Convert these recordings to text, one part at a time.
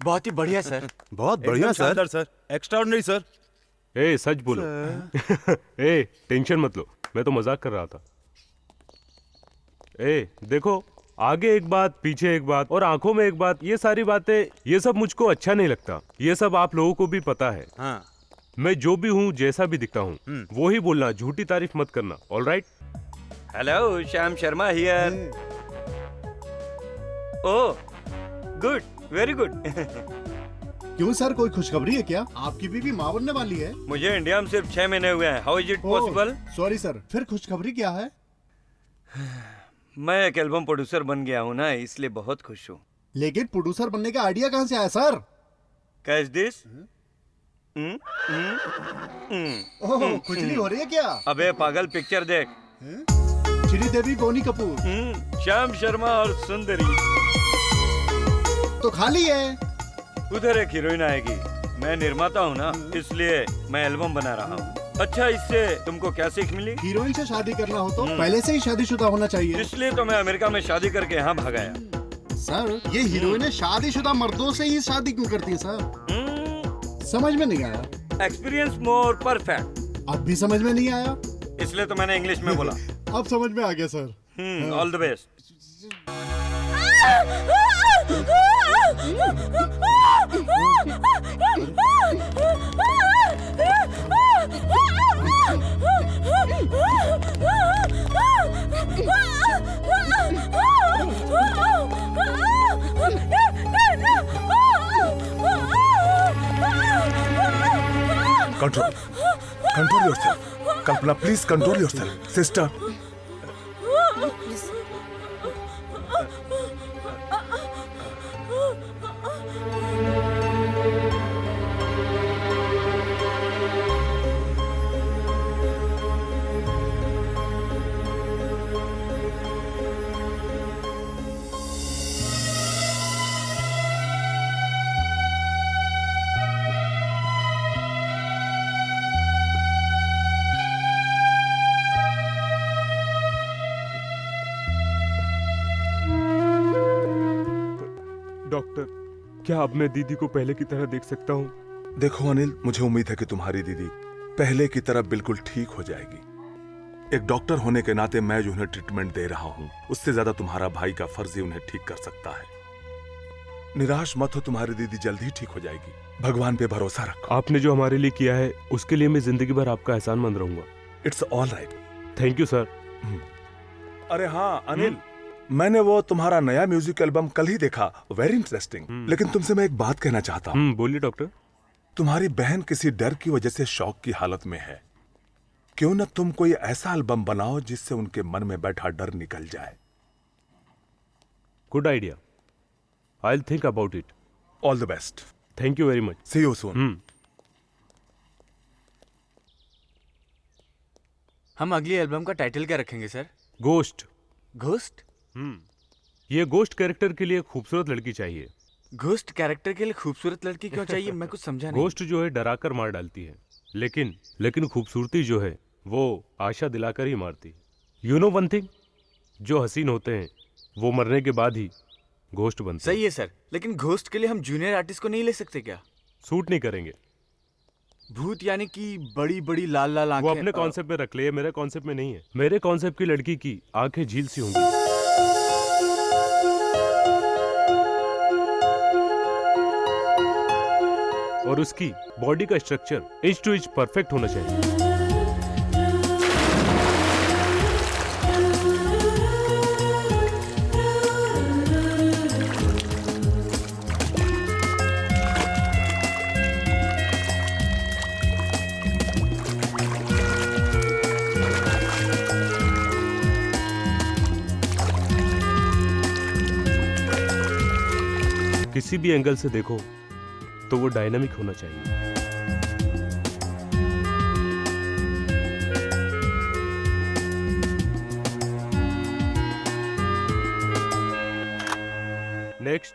बहुत ही बढ़िया सर। बहुत बढ़िया सर। Sir extraordinary sir. ए सच बोलो। ए टेंशन मत लो, मैं तो मजाक कर रहा था। ए देखो, आगे एक बात पीछे एक बात और आंखों में एक बात, ये सारी बातें, ये सब मुझको अच्छा नहीं लगता। ये सब आप लोगों को भी पता है। हाँ। मैं जो भी हूँ, जैसा भी दिखता हूँ, वो ही बोलना, झूठी तारीफ मत करना। Alright? Hello, Shyam Sharma here. Oh good, very good. क्यों सर, कोई खुशखबरी है क्या? आपकी बीवी माँ बनने वाली है। मुझे इंडिया में सिर्फ 6 महीने हुए हैं। How is it possible? Sorry sir, फिर खुशखबरी क्या है? मैं एक एल्बम प्रोड्यूसर बन गया हूँ ना, इसलिए बहुत खुश हूँ। लेकिन प्रोड्यूसर बनने का आइडिया कहाँ से आया सर? Catch this. ओह, खुजली हो रही है क्या? अबे पागल, पिक्चर देख। श्रीदेवी, बोनी कपूर, श्याम शर्मा और सुंदरी। तो खाली है। उधर एक हीरोइन आएगी। मैं निर्माता हूँ ना, इसलिए मैं एल्बम बना रहा हूँ। अच्छा, इससे तुमको क्या सीख मिली? हीरोइन से शादी करना हो तो पहले से ही शादीशुदा होना चाहिए। इसलिए तो मैं अमेरिका में शादी करके यहाँ भाग आया। सर, ये हीरोइनें शादीशुदा मर्दों से ही शादी क्यों करती हैं सर? समझ में नहीं आया। Experience more perfect. अब भी समझ में नहीं आया? इसलिए तो मैंने इंग्लिश में बोला। अब समझ में आ गया sir. All the best. Control yourself. Kalpana, please control yourself. Sister. Doctor, क्या अब मैं दीदी को पहले की तरह देख सकता हूँ? देखो अनिल, मुझे उम्मीद है कि तुम्हारी दीदी पहले की तरह बिल्कुल ठीक हो जाएगी। एक डॉक्टर होने के नाते मैं जो उन्हें ट्रीटमेंट दे रहा हूँ, उससे ज्यादा तुम्हारा भाई का फर्ज ही उन्हें ठीक कर सकता है। निराश मत हो, तुम्हारी दीदी जल्द ही ठीक हो जाएगी। भगवान पे भरोसा रखो। आपने जो हमारे लिए किया है उसके लिए मैं जिंदगी भर आपका एहसानमंद रहूंगा। It's all right. Thank you sir. अरे हाँ अनिल, मैंने वो तुम्हारा नया म्यूजिक एल्बम कल ही देखा, वेरी इंटरेस्टिंग। लेकिन तुमसे मैं एक बात कहना चाहता हूँ। बोलिए डॉक्टर। तुम्हारी बहन किसी डर की वजह से शौक की हालत में है। क्यों न तुम कोई ऐसा एल्बम बनाओ जिससे उनके मन में बैठा डर निकल जाए। Good idea, I will think about it. All the best. Thank you very much. See you soon. हम अगली एल्बम का टाइटल क्या रखेंगे सर? गोस्ट। घोस्ट? ये गोस्ट कैरेक्टर के लिए खूबसूरत लड़की चाहिए। घोस्ट कैरेक्टर के लिए खूबसूरत लड़की क्यों चाहिए? मैं कुछ समझा नहीं। गोस्ट जो है डराकर मार डालती है, लेकिन खूबसूरती जो है वो आशा दिलाकर ही मारती है। यू नो वन थिंग, जो हसीन होते हैं वो मरने के बाद ही घोस्ट बनते हैं। सही है सर, लेकिन घोस्ट के लिए हम जूनियर आर्टिस्ट को नहीं ले सकते क्या? सूट नहीं करेंगे। भूत यानी कि बड़ी बड़ी लाल लाल आंखें। वो अपने कॉन्सेप्ट में रख ले, मेरे कॉन्सेप्ट में नहीं है। मेरे कॉन्सेप्ट की लड़की की आंखें झील सी होंगी और उसकी बॉडी का structure inch to inch perfect होना चाहिए। किसी भी एंगल से देखो तो वो डायनामिक होना चाहिए। नेक्स्ट।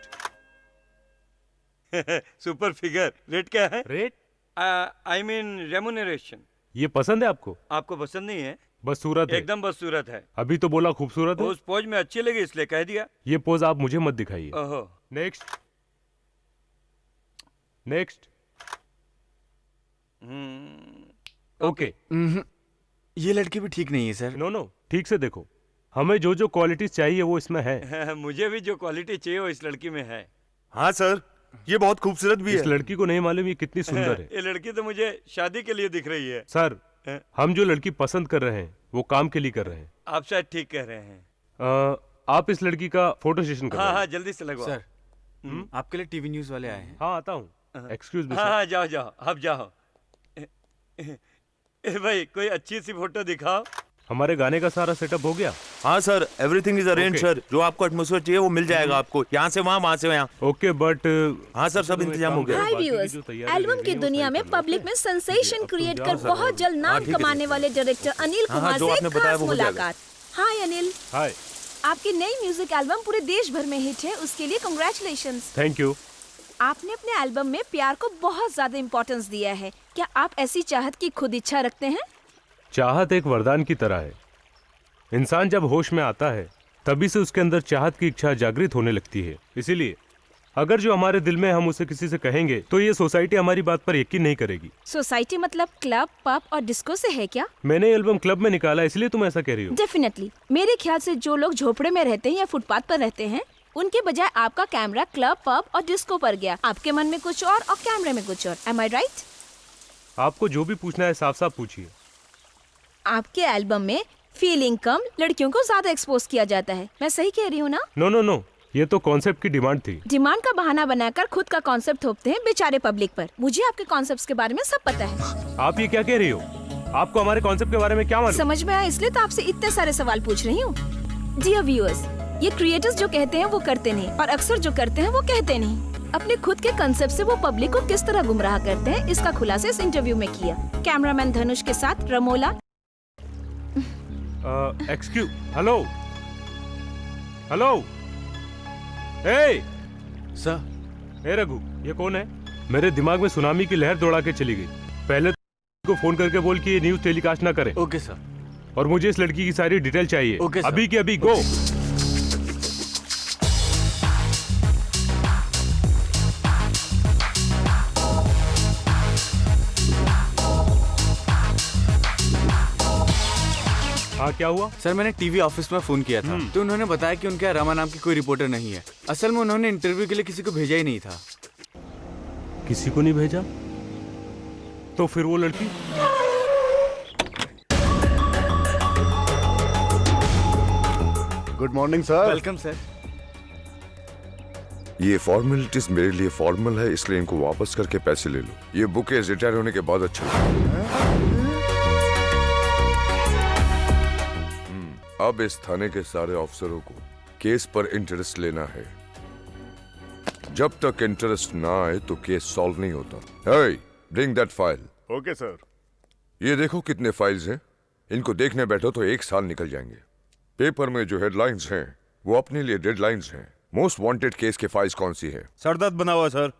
Super figure. रेट क्या है? रेट? I mean remuneration. ये पसंद है आपको? आपको पसंद नहीं है? बदसूरत है। एकदम बदसूरत है। अभी तो बोला खूबसूरत है। उस पोज में अच्छी लगी इसलिए कह दिया। ये पोज आप मुझे मत दिखाइए। ओहो। नेक्स्ट। नेक्स्ट। ओके। ये लड़की भी ठीक नहीं है सर। नो, ठीक से देखो। हमें जो जो क्वालिटीज चाहिए वो इसमें है। मुझे भी जो क्वालिटी चाहिए वो इस लड़की में है। हाँ सर, ये बहुत खूबसूरत भी इस है। लड़की को नहीं मालूम ये कितनी सुंदर है। ये लड़की तो मुझे शादी के लिए दिख रही है। सर, हम जो लड़की पसंद कर रहे हैं वो काम के लिए कर रहे हैं। आप शायद ठीक कह रहे हैं। आप इस लड़की का फोटो सेशन करवाइए। हाँ, जल्दी से लगवाओ। सर, आपके लिए टीवी न्यूज वाले आए हैं। हाँ, आता हूँ। Excuse me. हाँ, जाओ अब जाओ। भाई कोई अच्छी सी फोटो दिखाओ। हमारे गाने का सारा सेटअप हो गया? हाँ sir, everything is arrange Okay. Sir. जो आपको एटमॉस्फेयर चाहिए वो मिल जाएगा आपको। यहाँ से वहाँ, वहाँ से यहाँ। ओके, बट हाँ सर, सब इंतजाम हो गया। हाय व्यूअर्स, एल्बम की दुनिया में पब्लिक में सेंसेशन क्रिएट कर बहुत जल्द नाम ठीक है, कमाने वाले डायरेक्टर अनिल कुमार जो से आपने बताया खास वो हो जाएगा। मुलाकात। हाय अनिल, हाय। आपकी नई म्यूजिक एल्बम पूरे देश भर में हिट है, उसके लिए कांग्रेचुलेशंस। Thank you. आपने अपने एल्बम में प्यार को बहुत ज्यादा इम्पोर्टेंस दिया है। क्या आप ऐसी चाहत की खुद इच्छा रखते हैं? चाहत एक वरदान की तरह है। इंसान जब होश में आता है तभी से उसके अंदर चाहत की इच्छा जागृत होने लगती है। इसीलिए अगर जो हमारे दिल में हम उसे किसी से कहेंगे तो ये सोसाइटी हमारी बात पर यकीन नहीं करेगी। सोसाइटी मतलब क्लब, पब और डिस्को से है क्या? मैंने एल्बम क्लब में निकाला इसलिए तुम ऐसा कह रही हो? डेफिनेटली। मेरे ख्याल से जो लोग झोपड़े में रहते हैं या फुटपाथ पर रहते हैं, उनके बजाय आपका कैमरा क्लब, पब और डिस्को पर गया। आपके मन में कुछ और कैमरे में कुछ और। M I right? आपको जो भी पूछना है साफ साफ पूछिए। आपके एल्बम में फीलिंग कम, लड़कियों को ज्यादा एक्सपोज किया जाता है। मैं सही कह रही हूँ ना? नो, ये तो कॉन्सेप्ट की डिमांड थी। डिमांड का बहाना बनाकर खुद का कॉन्सेप्ट थोपते हैं बेचारे पब्लिक पर। मुझे आपके कॉन्सेप्ट्स के बारे में सब पता है। आप ये क्या कह रही हो? आपको हमारे कॉन्सेप्ट के बारे में क्या मालूम? समझ में आया, इसलिए तो आपसे इतने सारे सवाल पूछ रही हूँ। डियर व्यूअर्स, ये क्रिएटर्स जो कहते हैं वो करते नहीं, और अक्सर जो करते हैं वो कहते नहीं। अपने खुद के कंसेप्ट से वो पब्लिक को किस तरह गुमराह करते हैं, इसका खुलासा इस इंटरव्यू में किया। कैमरामैन धनुष के साथ रमोला। एक्सक्यूज, हेलो, ए सर। ए रघु, ये कौन है? मेरे दिमाग में सुनामी की लहर दौड़ा के चली गई। पहले को फोन करके बोल कि ये न्यूज टेलीकास्ट ना करे। Okay sir. और मुझे इस लड़की की सारी डिटेल चाहिए। Okay sir. अभी की अभी, गो। हाँ क्या हुआ? सर मैंने टीवी ऑफिस में फोन किया था तो उन्होंने बताया कि उनके यहाँ रमा नाम की कोई रिपोर्टर नहीं है। असल में उन्होंने इंटरव्यू के लिए किसी को भेजा ही नहीं था। किसी को नहीं भेजा? तो फिर वो लड़की? Good morning sir. Welcome sir. ये फॉर्मेलिटीज मेरे लिए फॉर्मल है, इसलिए इनको वापस करके पैसे ले लो। ये बुके रिटायर होने के बाद अच्छा लगेगा। अब इस थाने के सारे अफसरों को केस पर इंटरेस्ट लेना है। जब तक इंटरेस्ट ना आए तो केस सॉल्व नहीं होता। Hey, bring that file. Okay sir. ये देखो कितने फाइल्स हैं। इनको देखने बैठो तो 1 साल निकल जाएंगे। पेपर में जो हेडलाइंस हैं वो अपने लिए डेडलाइंस हैं। मोस्ट वांटेड केस के फाइल्स कौन सी है? सरदर्द बना हुआ सर।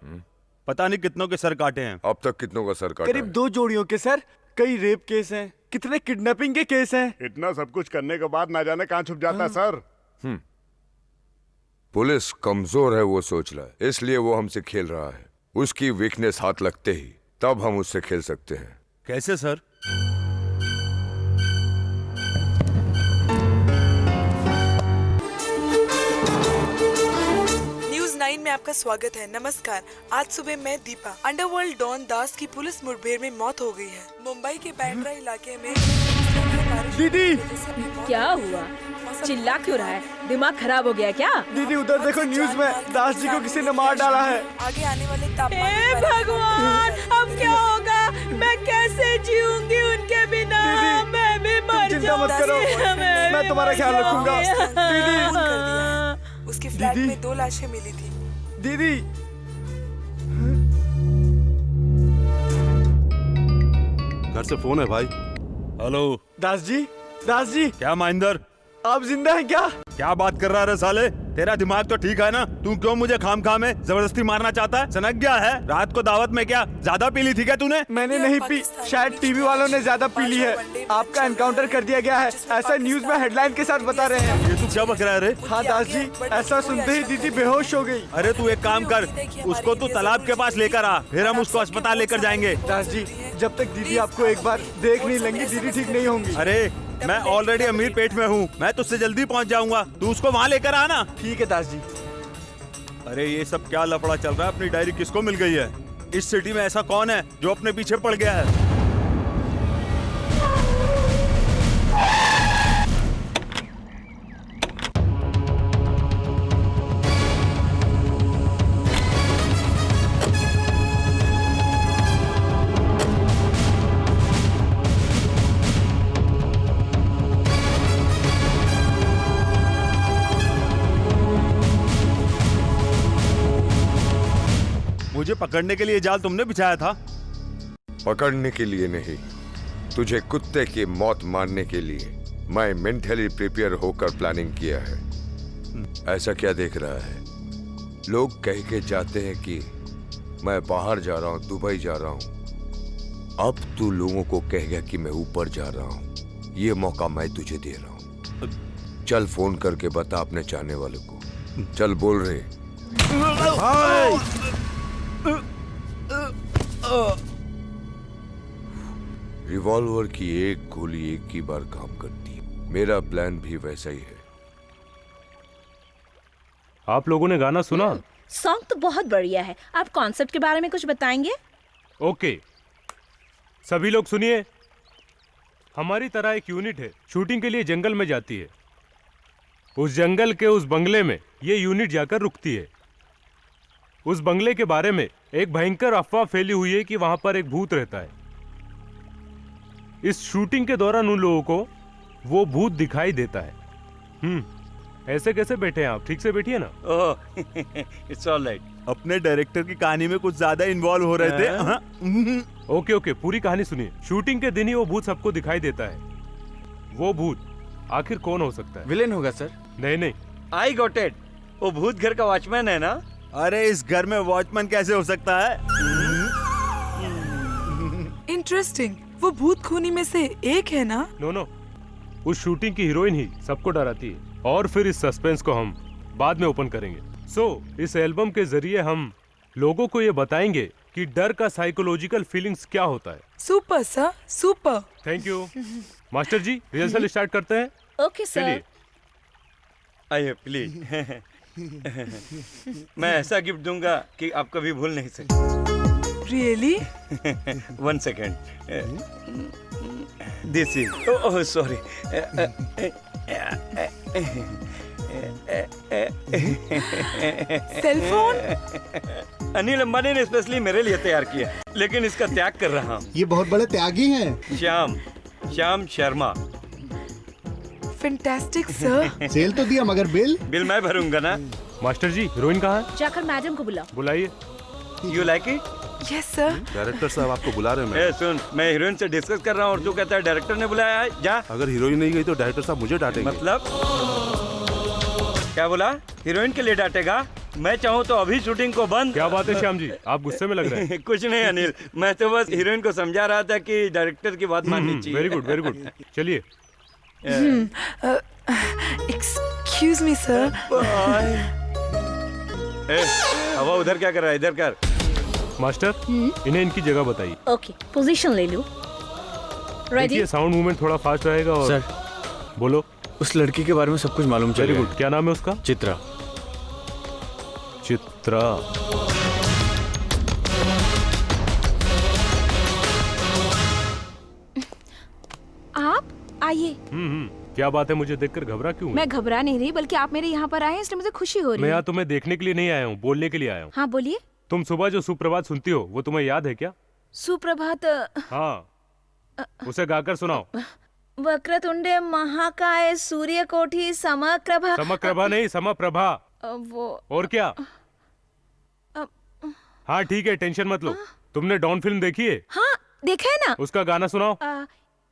पता नहीं कितनों के सर काटे हैं। अब तक कितनों का सर काटा करीब है? 2 जोड़ियों के सर। कई रेप केस हैं, कितने किडनैपिंग के केस हैं। इतना सब कुछ करने के बाद ना जाने कहाँ छुप जाता है सर। पुलिस कमजोर है वो सोच रहा है, इसलिए वो हमसे खेल रहा है। उसकी वीकनेस हाथ लगते ही तब हम उससे खेल सकते हैं। कैसे सर? न्यूज़ 9 में आपका स्वागत है। नमस्कार। आज सुबह मैं दीपा। अंडरवर्ल्ड डॉन दास की पुलिस मुठभेड़ में मौत हो गई है। मुंबई के बांद्रा इलाके में दीदी! क्या हुआ? चिल्ला क्यों रहा है? दिमाग खराब हो गया क्या? दीदी उधर देखो न्यूज में दास जी को किसी ने मार डाला है। आगे आने वाले तापमान हे भगवान, अब क्या होगा? मैं कैसे जीऊंगी उनके बिना? दीदी, मैं भी मर चिंता मत करो, मैं तुम्हारा ख्याल रखूंगा। दीदी! उसके फ्लैट दीदी! में 2 लाशें मिली थी। दीदी! घर से फोन है भाई। हेलो दास जी! दास जी! क्या महेंद्र, आप जिंदा हैं क्या? क्या बात कर रहा है साले? तेरा दिमाग तो ठीक है ना? तू क्यों मुझे खाम खाम में जबरदस्ती मारना चाहता है? सनक गया है? रात को दावत में क्या ज्यादा पी ली थी क्या तूने? मैंने नहीं पी, शायद टीवी वालों ने ज्यादा पी ली है। आपका एनकाउंटर कर दिया गया है, ऐसा न्यूज में हेडलाइन के साथ बता रहे हैं। ये तू क्या बक रहा है रे? हाँ दास जी, ऐसा सुनते ही दीदी बेहोश हो गई। अरे तू एक काम कर, उसको तू तालाब के पास लेकर आ, फिर हम उसको अस्पताल लेकर जाएंगे। दास जी, जब तक दीदी आपको एक बार देख नहीं लेंगी दीदी ठीक नहीं होंगी। अरे मैं ऑलरेडी अमीर पेट में हूँ, मैं तुझसे जल्दी पहुँच जाऊंगा। तू उसको वहाँ लेकर आना। ठीक है दास जी। अरे ये सब क्या लफड़ा चल रहा है? अपनी डायरी किसको मिल गई है? इस सिटी में ऐसा कौन है जो अपने पीछे पड़ गया है? मुझे पकड़ने के लिए जाल तुमने बिछाया था? पकड़ने के लिए नहीं, तुझे कुत्ते की मौत मारने के लिए मैं मेंटली प्रिपेयर होकर प्लानिंग किया है। ऐसा क्या देख रहा है? लोग कह के जाते हैं कि मैं बाहर जा रहा हूं, दुबई जा रहा हूं। अब तू लोगों को कहेगा कि मैं ऊपर जा रहा हूं। ये मौका मैं तुझे दे रहा हूं। चल फोन करके बता अपने चाहने वालों को। चल बोल रहे। रिवॉल्वर की एक गोली एक ही बार काम करती है। मेरा प्लान भी वैसा ही है। आप लोगों ने गाना सुना? सॉन्ग तो बहुत बढ़िया है। आप कॉन्सेप्ट के बारे में कुछ बताएंगे? ओके, सभी लोग सुनिए। हमारी तरह एक यूनिट है, शूटिंग के लिए जंगल में जाती है। उस जंगल के उस बंगले में ये यूनिट जाकर रुकती है। उस बंगले के बारे में एक भयंकर अफवाह फैली हुई है कि वहां पर एक भूत रहता है। इस शूटिंग के दौरान उन लोगों को वो भूत दिखाई देता है। ऐसे कैसे बैठे हैं आप? ठीक से बैठिए ना। ओह, इट्स ऑल राइट। अपने डायरेक्टर की कहानी में कुछ ज्यादा इन्वॉल्व हो रहे थे। ओके ओके, पूरी कहानी सुनिए। शूटिंग के दिन ही वो भूत सबको दिखाई देता है। वो भूत आखिर कौन हो सकता है? विलेन होगा सर। नहीं नहीं, आई गॉट इट। वो भूत घर का वॉचमैन है ना? अरे इस घर में वॉचमैन कैसे हो सकता है? इंटरेस्टिंग। वो भूत खूनी में से एक है ना? नो नो, उस शूटिंग की हीरोइन ही सबको डराती है। और फिर इस सस्पेंस को हम बाद में ओपन करेंगे। इस एल्बम के जरिए हम लोगों को ये बताएंगे कि डर का साइकोलॉजिकल फीलिंग्स क्या होता है। Super sir, super. Thank you. Master ji, rehearsal start करते हैं। Okay sir. चलिए। आइए प्लीज। मैं ऐसा गिफ्ट दूंगा कि आप कभी भूल नहीं सकते। Really? 1 second. This is, oh sorry. Cell phone? Anil Ambani ने स्पेशली मेरे लिए तैयार किया, लेकिन इसका त्याग कर रहा हूँ। ये बहुत बड़े त्यागी हैं। Shyam Sharma. Fantastic sir. Cell तो दिया मगर बिल मैं भरूंगा ना। मास्टर जी, हीरोइन कहाँ है? जाकर मैडम को बुलाओ। बुलाइए। You like it? Yes sir. Director साहब आपको बुला रहे हैं। सुन, मैं हीरोइन से डिस्कस कर रहा हूँ और तू कहता है डायरेक्टर ने बुलाया है। जा। अगर हीरोइन नहीं गई तो डायरेक्टर साहब मुझे डांटेंगे। मतलब क्या बोला? हीरोइन के लिए डांटेगा? मैं चाहूँ तो अभी शूटिंग को बंद। क्या बात है श्याम जी, आप गुस्से में लग रहे हैं। कुछ नहीं अनिल, मैं तो बस हीरोइन को समझा रहा था कि डायरेक्टर की बात माननी चाहिए। Very good, very good. चलिए। Excuse me sir. हवा उधर क्या कर रहा है? इधर कर। मास्टर, इन्हें इनकी जगह बताइए। ओके, पोजीशन ले लो। रेडी? देखिए, साउंड मूवमेंट थोड़ा फास्ट रहेगा। और सर, बोलो। उस लड़की के बारे में सब कुछ मालूम चल वेरी गया। गुड। क्या नाम है उसका? चित्रा। चित्रा। आप आइए। क्या बात है, मुझे देखकर घबरा क्यों? मैं घबरा नहीं रही, बल्कि आप मेरे यहाँ पर आए हैं इसलिए मुझे खुशी हो रही मैं है। यहाँ तुम्हें देखने के लिए नहीं आया हूँ, बोलने के लिए आया हूँ। हाँ बोलिए। तुम सुबह जो सुप्रभात सुनती हो वो तुम्हें याद है क्या? सुप्रभात। हाँ, उसे गाकर सुनाओ। वक्रतुंडे महाकाय सूर्यकोटि समप्रभा। समप्रभा नहीं, समप्रभा। वो और क्या? हाँ ठीक है, टेंशन मत लो। तुमने डॉन फिल्म देखी है? हाँ देखा है ना। उसका गाना सुनाओ।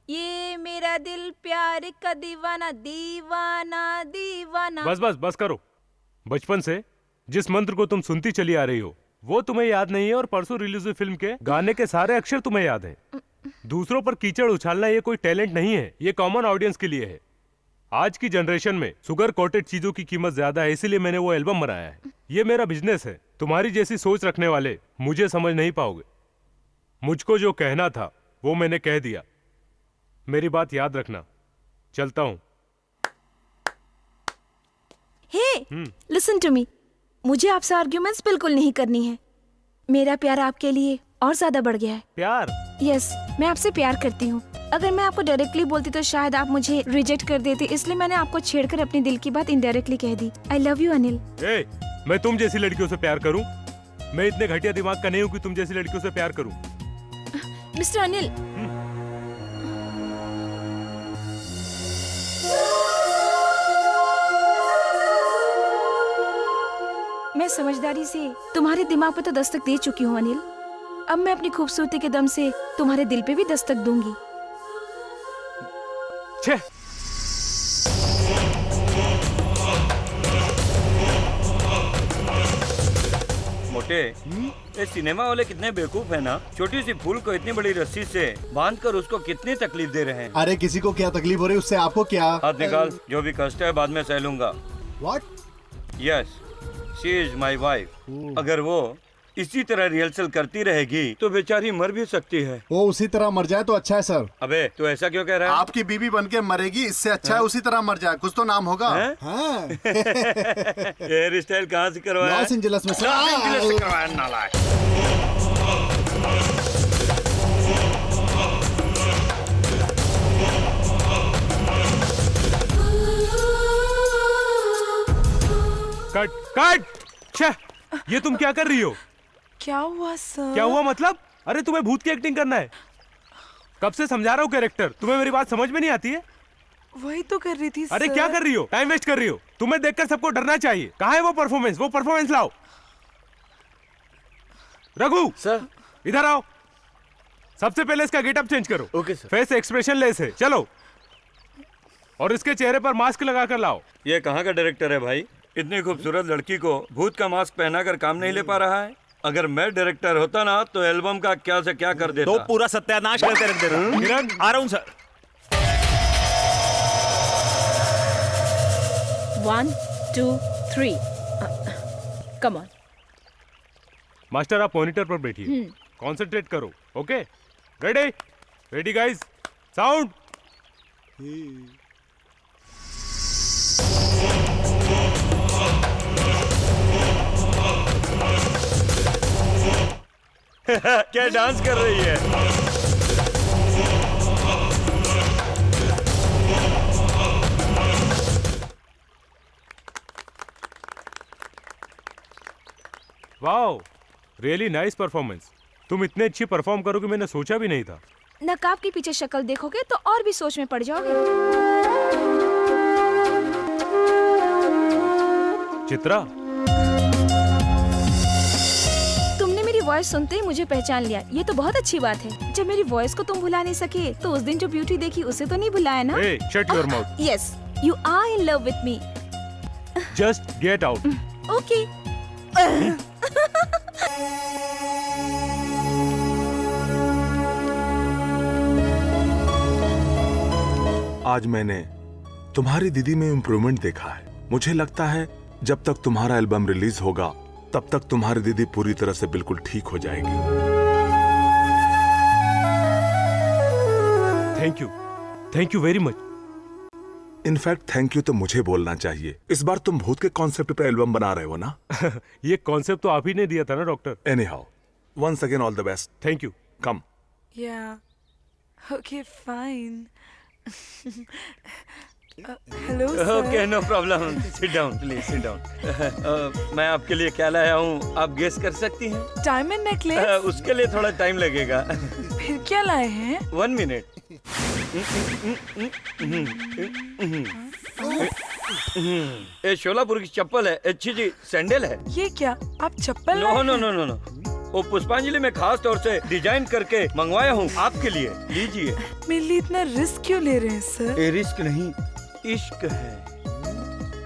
ये मेरा दिल प्यार का दीवाना दीवाना दीवाना। बस बस बस करो। बचपन से जिस मंत्र को तुम सुनती चली आ रही हो वो तुम्हें याद नहीं है, और परसों रिलीज हुई फिल्म के गाने के सारे अक्षर तुम्हें याद हैं। दूसरों पर कीचड़ उछालना ये कोई टैलेंट नहीं है, ये कॉमन ऑडियंस के लिए है। आज की जनरेशन में शुगर कोटेड चीजों की कीमत ज्यादा है, इसीलिए मैंने वो एल्बम बनाया है। ये मेरा बिजनेस है। तुम्हारी जैसी सोच रखने वाले मुझे समझ नहीं पाओगे। मुझको जो कहना था वो मैंने कह दिया। मेरी बात याद रखना। चलता हूं। हे, लिसन टू मी। मुझे आपसे आर्ग्यूमेंट्स बिल्कुल नहीं करनी है। मेरा प्यार आपके लिए और ज्यादा बढ़ गया है। प्यार? यस, मैं आपसे प्यार करती हूँ। अगर मैं आपको डायरेक्टली बोलती तो शायद आप मुझे रिजेक्ट कर देते, इसलिए मैंने आपको छेड़कर अपने दिल की बात इनडायरेक्टली कह दी। I love you Anil. ए, मैं तुम जैसी लड़कियों से प्यार करूं? मैं इतने घटिया दिमाग का नहीं हूं कि तुम जैसी लड़कियों से प्यार करूं। मिस्टर अनिल, मैं समझदारी से तुम्हारे दिमाग पे तो दस्तक दे चुकी हूँ अनिल। अब मैं अपनी खूबसूरती के दम से तुम्हारे दिल पे भी दस्तक दूंगी। छे। मोटे, ये सिनेमा वाले कितने बेवकूफ है ना। छोटी सी फूल को इतनी बड़ी रस्सी से बांधकर उसको कितनी तकलीफ दे रहे हैं। अरे किसी को क्या तकलीफ हो रही है उससे आपको क्या? हाथ निकाल। जो भी कष्ट है बाद में सह लूंगा। What? Yes, she is my wife. अगर वो इसी तरह रिहर्सल करती रहेगी तो बेचारी मर भी सकती है। वो उसी तरह मर जाए तो अच्छा है सर। अबे तू ऐसा क्यों कह रहा है? आपकी बीवी बनके मरेगी, इससे अच्छा है उसी तरह मर जाए। कुछ तो नाम होगा। हाँ। हेयर स्टाइल कहाँ से करवाया? लॉस एंजलिस में। लॉस एंजलिस से करवाया नालायक। Cut cut. छे, ये तुम क्या कर रही हो? क्या हुआ सर? क्या हुआ मतलब? अरे तुम्हें भूत की एक्टिंग करना है। कब से समझा रहा हूँ कैरेक्टर, तुम्हें मेरी बात समझ में नहीं आती है? वही तो कर रही थी अरे सर। क्या कर रही हो? टाइम वेस्ट कर रही हो। तुम्हें देखकर सबको डरना चाहिए। कहाँ है वो परफॉर्मेंस? वो परफॉर्मेंस लाओ। रघु सर, इधर आओ। सबसे पहले इसका गेटअप चेंज करो। Okay sir. Face expression less है। चलो, और इसके चेहरे पर मास्क लगा कर लाओ। ये कहाँ का डायरेक्टर है भाई? इतनी खूबसूरत लड़की को भूत का मास्क पहनाकर काम नहीं ले पा रहा है। अगर मैं डायरेक्टर होता ना तो एल्बम का क्या से क्या कर देता। तो पूरा सत्यानाश करके रख देता। किरण, आ रहा हूँ सर। 1 2 3 come on. मास्टर आप मॉनिटर पर बैठिए, कंसंट्रेट करो। Okay, ready ready guys, sound. क्या डांस कर रही है? Wow, really nice performance. तुम इतने अच्छी परफॉर्म करोगे मैंने सोचा भी नहीं था। नकाब के पीछे शक्ल देखोगे तो और भी सोच में पड़ जाओगे। चित्रा, तुमने मेरी वॉइस सुनते ही मुझे पहचान लिया, ये तो बहुत अच्छी बात है। जब मेरी वॉइस को तुम भुला नहीं सके तो उस दिन जो ब्यूटी देखी उसे तो नहीं भुलाया ना? hey, shut your mouth. Yes, you are in love with me. Just get out. Okay. आज मैंने तुम्हारी दीदी में इम्प्रूवमेंट देखा है। मुझे लगता है जब तक तुम्हारा एल्बम रिलीज होगा तब तक तुम्हारी दीदी पूरी तरह से बिल्कुल ठीक हो जाएगी। Thank you very much. In fact thank you तो मुझे बोलना चाहिए। इस बार तुम भूत के कॉन्सेप्ट पे एल्बम बना रहे हो ना? ये कॉन्सेप्ट तो आप ही ने दिया था ना doctor. Anyhow, once again all the best. Thank you. Come. Yeah. Okay, fine. Hello, sir. Okay, no problem. Sit down, please. Sit down. मैं आपके लिए क्या लाया हूँ, आप गेस कर सकती हैं? Diamond necklace? उसके लिए थोड़ा टाइम लगेगा। फिर क्या लाए हैं? 1 मिनट। ये शोलापुर की चप्पल है। अच्छी जी, सैंडल है। ये क्या? आप चप्पल no no no no no, वो पुष्पांजलि में खास तौर से डिजाइन करके मंगवाया हूँ आपके लिए। लीजिए। मेरे लिए इतना रिस्क क्यों ले रहे हैं सर? ये रिस्क नहीं, इश्क है।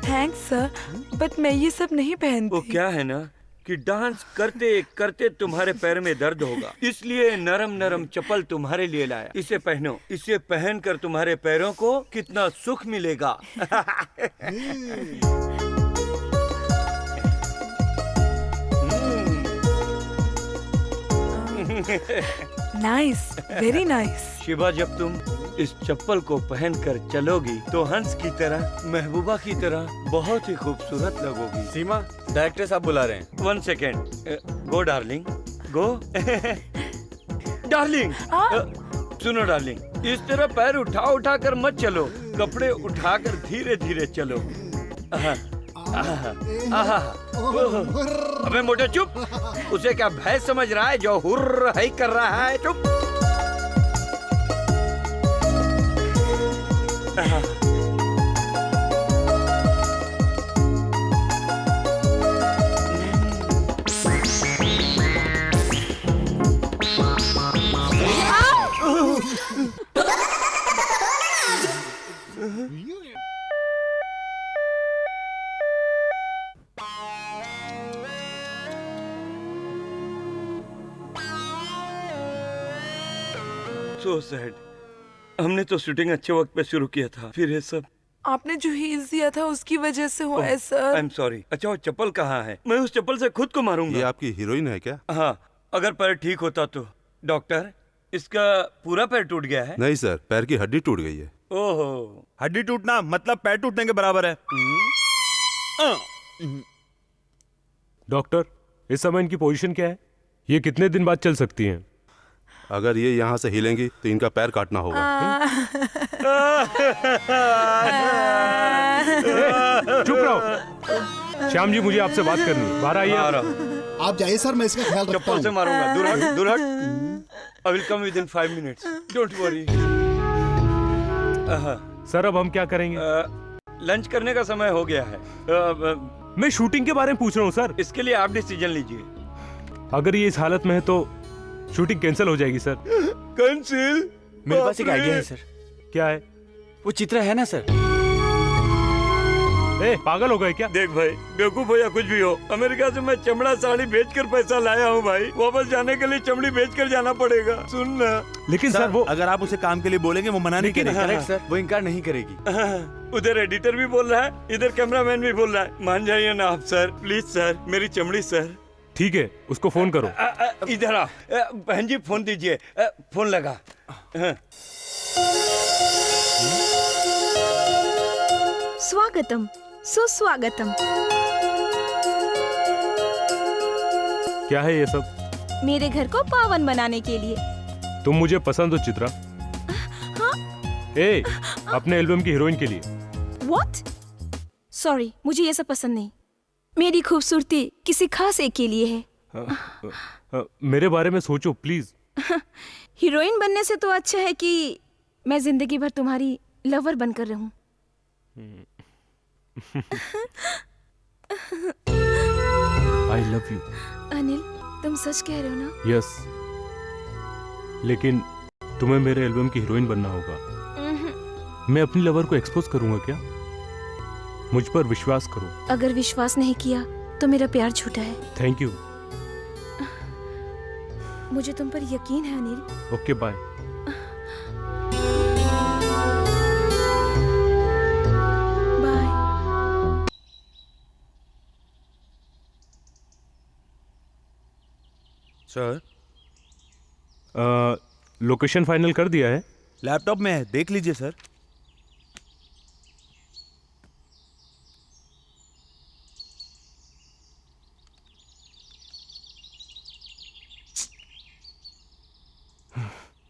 थैंक्स सर, बट मैं ये सब नहीं पहनती। वो क्या है ना कि डांस करते करते तुम्हारे पैर में दर्द होगा, इसलिए नरम नरम चप्पल तुम्हारे लिए लाया। इसे पहनो, इसे पहनकर तुम्हारे पैरों को कितना सुख मिलेगा। Nice, very nice. शिवा, जब तुम इस चप्पल को पहनकर चलोगी तो हंस की तरह, महबूबा की तरह बहुत ही खूबसूरत लगोगी। सीमा, डायरेक्टर साहब बुला रहे हैं। 1 सेकेंड। गो डार्लिंग, गो। डार्लिंग, सुनो डार्लिंग, इस तरह पैर उठा उठा कर मत चलो, कपड़े उठाकर धीरे धीरे चलो। अबे मोटे चुप, उसे क्या भय समझ रहा है जो हुर्र है कर रहा है? चुप। So sad. हमने तो शूटिंग अच्छे वक्त पे शुरू किया था, फिर ये सब। आपने जो हील्स दिया था उसकी वजह से हुआ है सर। I am sorry. अच्छा, वो चप्पल कहाँ है? मैं उस चप्पल से खुद को मारूंगा। ये आपकी हीरोइन है क्या? हाँ, अगर पैर ठीक होता तो। डॉक्टर, इसका पूरा पैर टूट गया है? नहीं सर, पैर की हड्डी टूट गई है। ओहो, हड्डी टूटना मतलब पैर टूटने के बराबर है। डॉक्टर, इस समय इनकी पोजीशन क्या है? ये कितने दिन बाद चल सकती हैं? अगर ये यहाँ से हिलेंगी तो इनका पैर काटना होगा। चुप रहो। श्याम जी, मुझे आपसे बात करनी है। बाहर आइए। आप जाइए सर, मैं इसका ख्याल रखता चप्पल से हूँ। मारूंगा। दूर हट, दूर हट। I will come within 5 minutes. Don't worry. Sir, अब हम क्या करेंगे? लंच करने का समय हो गया है। मैं शूटिंग के बारे में पूछ रहा हूँ सर। इसके लिए आप डिसीजन लीजिए। अगर ये इस हालत में है तो शूटिंग कैंसिल हो जाएगी सर। कैंसिल? मेरे पास एक आइडिया है सर। क्या है? वो चित्रा है ना सर? ए, पागल हो गए क्या? देख भाई, बेवकूफ हो या कुछ भी हो, अमेरिका से मैं चमड़ा साड़ी बेचकर पैसा लाया हूँ भाई। वापस जाने के लिए चमड़ी बेचकर जाना पड़ेगा। सुन ना। लेकिन सर वो अगर आप उसे काम के लिए बोलेंगे वो मना नहीं करेगी। करेक्ट सर, वो इनकार नहीं करेगी। उधर एडिटर भी बोल रहा है, इधर कैमरामैन भी बोल रहा है। मान जाइए ना आप सर, प्लीज सर, मेरी चमड़ी सर। ठीक है, उसको फोन करो। इधर आ। बहन जी फोन दीजिए। फोन लगा। स्वागतम, सुस्वागतम। क्या है ये सब? मेरे घर को पावन बनाने के लिए। तुम मुझे पसंद हो चित्रा। हाँ? ए, अपने एल्बम की हीरोइन के लिए। What? सॉरी, मुझे ये सब पसंद नहीं। मेरी खूबसूरती किसी खास एक के लिए है। मेरे बारे में सोचो प्लीज। हीरोइन बनने से तो अच्छा है कि मैं जिंदगी भर तुम्हारी लवर बनकर रहूं। आई लव यू। अनिल, तुम सच कह रहे हो ना? यस, लेकिन तुम्हें मेरे एल्बम की हीरोइन बनना होगा। मैं अपनी लवर को एक्सपोज करूंगा क्या? मुझ पर विश्वास करो। अगर विश्वास नहीं किया तो मेरा प्यार झूठा है। Thank you. मुझे तुम पर यकीन है Anil. Okay bye. Bye. Sir, location final कर दिया है? लैपटॉप में है, देख लीजिए सर।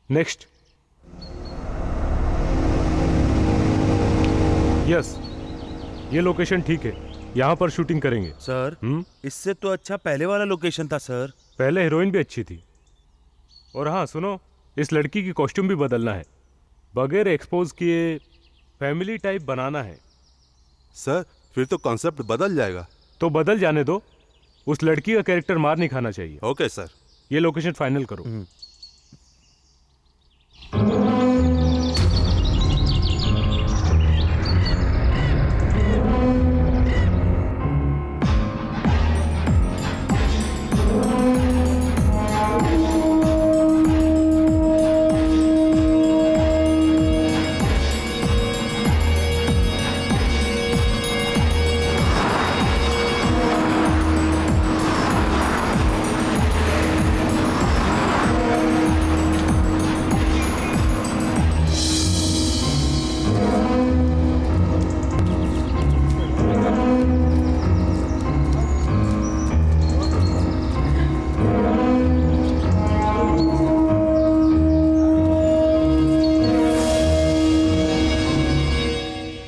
नेक्स्ट। यस, ये लोकेशन ठीक है, यहाँ पर शूटिंग करेंगे। सर, इससे तो अच्छा पहले वाला लोकेशन था सर। पहले हीरोइन भी अच्छी थी। और हाँ सुनो, इस लड़की की कॉस्ट्यूम भी बदलना है, बगैर एक्सपोज किए फैमिली टाइप बनाना है। सर, फिर तो कॉन्सेप्ट बदल जाएगा। तो बदल जाने दो, उस लड़की का कैरेक्टर मार नहीं खाना चाहिए। Okay sir. ये लोकेशन फाइनल करो।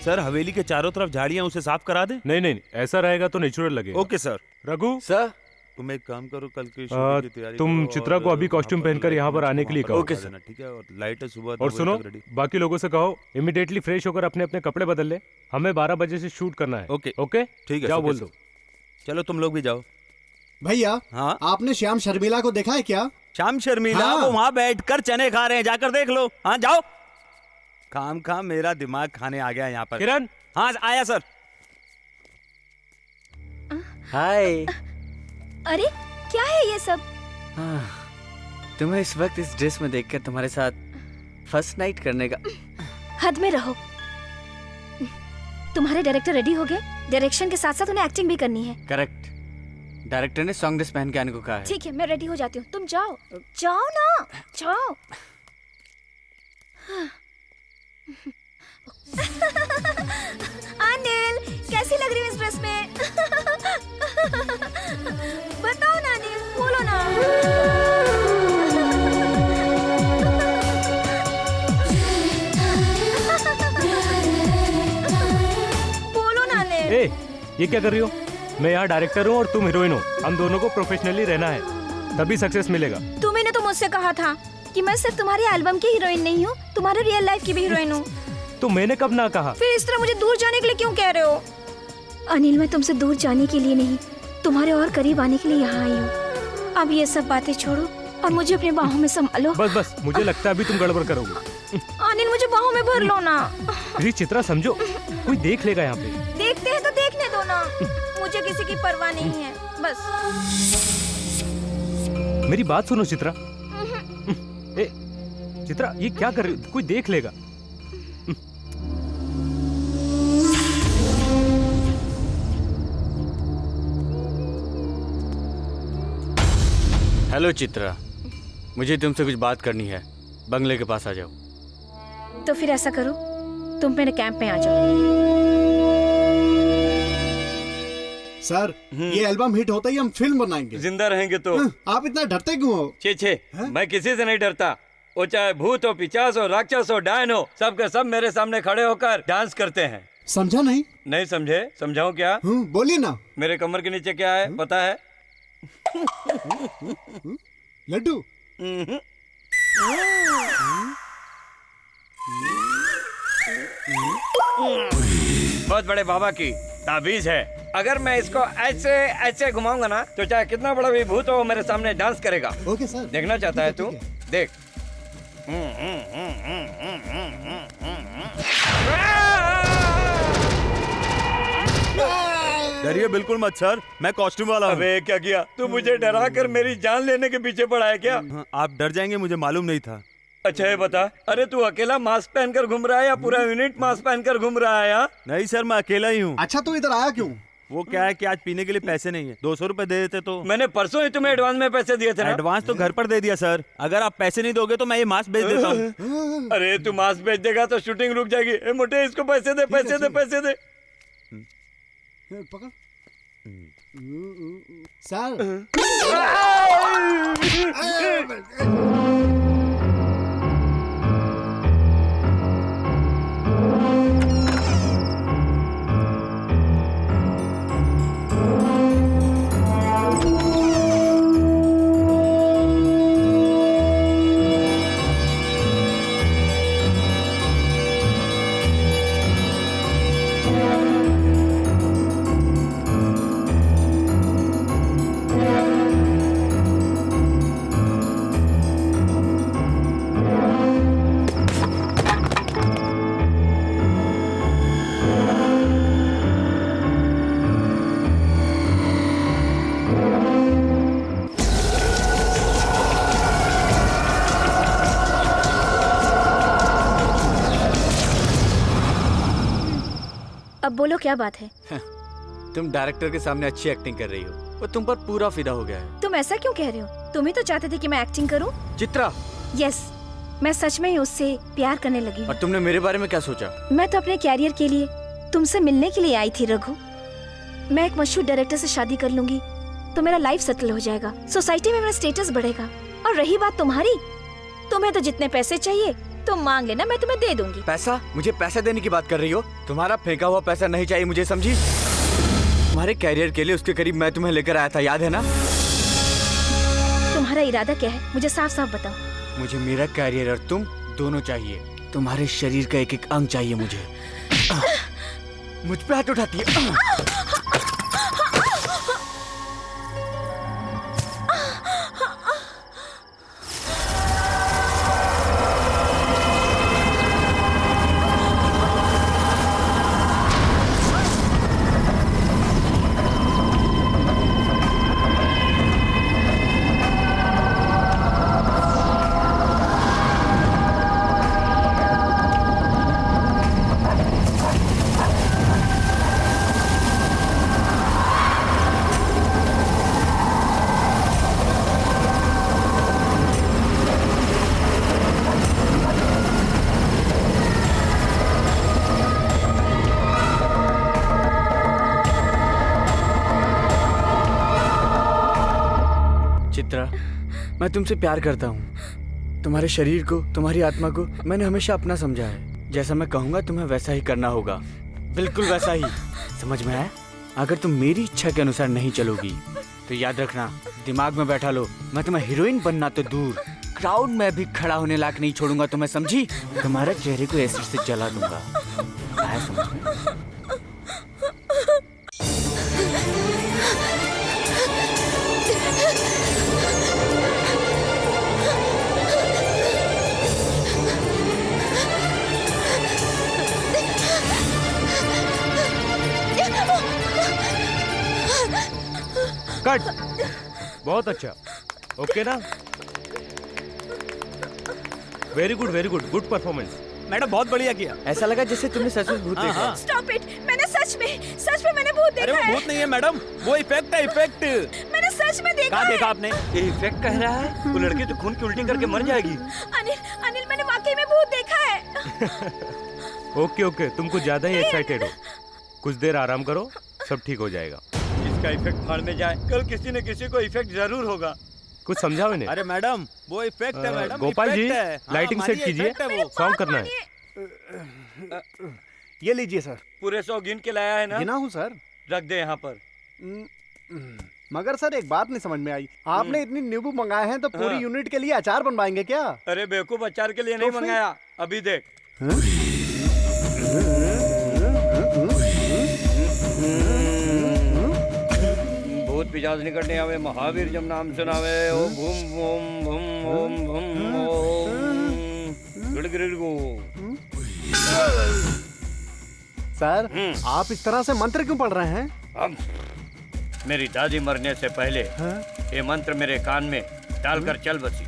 सर, हवेली के चारों तरफ झाड़ियां, उसे साफ करा दे। नहीं नहीं, ऐसा रहेगा तो नेचुरल लगेगा। Okay sir. रघु सर, तुम एक काम करो, कल की शूटिंग की तैयारी तुम करो चित्रा को और अभी कॉस्ट्यूम वहाँ पहनकर यहाँ पर आने के लिए कहो। Okay sir. ठीक है, और लाइट है सुबह। और सुनो, बाकी लोगों से कहो इमीडिएटली फ्रेश होकर अपने अपने कपड़े बदल ले। हमें 12 बजे से शूट करना है। ओके ओके, ठीक है। जाओ बोल दो। चलो तुम लोग भी जाओ। भैया, हाँ, आपने श्याम शर्मिला को देखा है क्या? श्याम शर्मिला? हाँ। वो वहाँ बैठकर चने खा रहे हैं, जाकर देख लो। हाँ जाओ। काम मेरा दिमाग खाने आ गया यहाँ पर। किरण। हाँ आया सर। हाय। अरे क्या है ये सब? तुम्हें इस वक्त इस ड्रेस में देखकर तुम्हारे साथ फर्स्ट नाइट करने का। हद में रहो। तुम्हारे डायरेक्टर रेडी हो गए? डायरेक्शन के साथ साथ उन्हें एक्टिंग भी करनी है। करेक्ट। डायरेक्टर ने सॉन्ग ड्रेस पहन के आने को कहा है। ठीक है, मैं रेडी हो जाती हूँ, तुम जाओ। जाओ ना, जाओ। अनिल, कैसी लग रही है इस ड्रेस में? बताओ ना अनिल, बोलो ना। बोलो ना अनिल। ए, ये क्या कर रही हो? मैं यहाँ डायरेक्टर हूँ और तुम हीरोइन हो। हम दोनों को प्रोफेशनली रहना है, तभी सक्सेस मिलेगा। तुम्हें तो मुझसे कहा था कि मैं सिर्फ तुम्हारी एल्बम की हीरोइन नहीं हूँ, तुम्हारे रियल लाइफ की भी हीरोइन हूँ। तो मैंने कब ना कहा? फिर इस तरह मुझे दूर जाने के लिए क्यों कह रहे हो? अनिल, मैं तुमसे दूर जाने के लिए नहीं, तुम्हारे और करीब आने के लिए यहाँ आई हूँ। अब ये सब बातें छोड़ो और मुझे अपने बाहों में संभालो। बस, मुझे लगता है अभी तुम गड़बड़ करोगे। अनिल, मुझे बाहों में भर लो ना। प्लीज चित्रा, समझो, कोई देख लेगा यहाँ पे। देखते हैं तो देखने दो ना, मुझे किसी की परवाह नहीं है। बस मेरी बात सुनो चित्रा। ए, चित्रा, ये क्या कर रही हो? कोई देख लेगा। हेलो चित्रा, मुझे तुमसे कुछ बात करनी है। बंगले के पास आ जाओ। तो फिर ऐसा करो, तुम मेरे कैंप में आ जाओ। सर ये एल्बम हिट होता ही हम फिल्म बनाएंगे। जिंदा रहेंगे तो। आप इतना डरते क्यों हो? छे मैं किसी से नहीं डरता। वो चाहे भूत हो, पिचास हो, राक्षस हो, डायन हो, सब के सब मेरे सामने खड़े होकर डांस करते हैं। समझा नहीं? नहीं समझे? समझाऊं क्या? बोलिए ना। मेरे कमर के नीचे क्या है पता है? लड्डू। बहुत बड़े बाबा की ताबीज है। अगर मैं इसको ऐसे ऐसे घुमाऊंगा ना तो चाहे कितना बड़ा भी भूत हो मेरे सामने डांस करेगा। Okay sir. देखना चाहता है तू? देख। डरिए बिल्कुल मत सर, मैं कॉस्ट्यूम वाला हूँ। अबे क्या किया तू? मुझे डरा कर मेरी जान लेने के पीछे पड़ा है क्या? आप डर जाएंगे, मुझे मालूम नहीं था। अच्छा ये बता, अरे तू अकेला मास्क पहनकर घूम रहा है या पूरा यूनिट मास्क पहनकर घूम रहा है? या नहीं सर, मैं अकेला ही हूँ। अच्छा तो इधर आया क्यों? वो क्या है कि आज पीने के लिए पैसे नहीं है, 200 रुपए दे देते तो। मैंने परसों ही तुम्हें एडवांस में पैसे दिए थे ना? एडवांस तो घर पर दे दिया सर। अगर आप पैसे नहीं दोगे तो मैं ये मास्क बेच देता हूँ। अरे तू मास्क बेच देगा तो शूटिंग रुक जाएगी। ए मोटे, इसको पैसे दे, पैसे दे, पैसे दे। पकड़। सर अब बोलो क्या बात है? तुम डायरेक्टर के सामने अच्छी एक्टिंग कर रही हो, वो तुम पर पूरा फिदा हो गया है। तुम ऐसा क्यों कह रहे हो? तुम ही तो चाहते थे कि मैं एक्टिंग करूं। चित्रा। यस, मैं सच में ही उससे प्यार करने लगी हूं। और तुमने मेरे बारे में क्या सोचा? मैं तो अपने कैरियर के लिए तुमसे मिलने के लिए आई थी रघु। मैं एक मशहूर डायरेक्टर से शादी कर लूंगी तो मेरा लाइफ सेटल हो जाएगा, सोसाइटी में मेरा स्टेटस बढ़ेगा। और रही बात तुम्हारी, तुम्हें तो जितने पैसे चाहिए तुम मांग लेना, मैं तुम्हें दे दूंगी। पैसा? मुझे पैसा देने की बात कर रही हो? तुम्हारा फेंका हुआ पैसा नहीं चाहिए मुझे, समझी? तुम्हारे कैरियर के लिए उसके करीब मैं तुम्हें लेकर आया था, याद है ना? तुम्हारा इरादा क्या है, मुझे साफ साफ बताओ। मुझे मेरा कैरियर और तुम दोनों चाहिए। तुम्हारे शरीर का एक एक अंग चाहिए मुझे। मुझ पे हाथ उठाती है। चित्रा, मैं तुमसे प्यार करता हूँ। तुम्हारे शरीर को, तुम्हारी आत्मा को मैंने हमेशा अपना समझा है। जैसा मैं कहूँगा तुम्हें वैसा ही करना होगा, बिल्कुल वैसा ही। समझ में आया? अगर तुम मेरी इच्छा के अनुसार नहीं चलोगी तो याद रखना, दिमाग में बैठा लो, मैं तुम्हें हीरोइन बनना तो दूर, क्राउड में भी खड़ा होने लायक नहीं छोड़ूंगा तुम्हें, समझी? तुम्हारे चेहरे को एसिड से जला दूंगा। आया समझ में? कट। बहुत अच्छा। ओके ना? Very good, good performance. Madam बहुत बढ़िया किया। ऐसा लगा जैसे तुमने सच में भूत देखा। स्टॉप इट, मैंने सच में मैंने भूत अरे देखा वो है। भूत नहीं है मैडम, वो इफेक्ट है, इफेक्ट। मैंने सच में देखा कहाँ है। देखा आपने? ये इफेक्ट कह रहा है, वो लड़की तो खून की उल्टी करके मर जाएगी। अनिल मैंने वाकई में भूत देखा है। ओके ओके, तुम कुछ ज्यादा ही एक्साइटेड हो, कुछ देर आराम करो, सब ठीक हो जाएगा। इसका इफेक्ट फाड़ में जाए, कल किसी न किसी को इफेक्ट जरूर होगा। कुछ समझा मैंने? अरे मैडम वो इफेक्ट है मैडम। गोपाल जी, इफेक्ट है। लाइटिंग हाँ, सेट मानिए, कीजिए, इफेक्ट है वो। सॉन्ग करना है। ये लीजिए सर। पूरे 100 गिन के लाया है ना? गिना हूँ सर। रख दे यहाँ पर। मगर सर एक बात नहीं समझ में आई, आपने इतनी नींबू मंगाए हैं तो पूरी हाँ। यूनिट के लिए अचार बनवाएंगे क्या? अरे बेवकूफ, अचार के लिए नहीं फिर? मंगाया, अभी देख। भूत पिशाच निकटने आवे, महावीर जब नाम सुनावे, ओम भूम ओम भूम ओम भूम ओम गुड़गुड़गु। सर आप इस तरह से मंत्र क्यों पढ़ रहे हैं? अब मेरी दादी मरने से पहले ये मंत्र मेरे कान में डालकर चल बसी।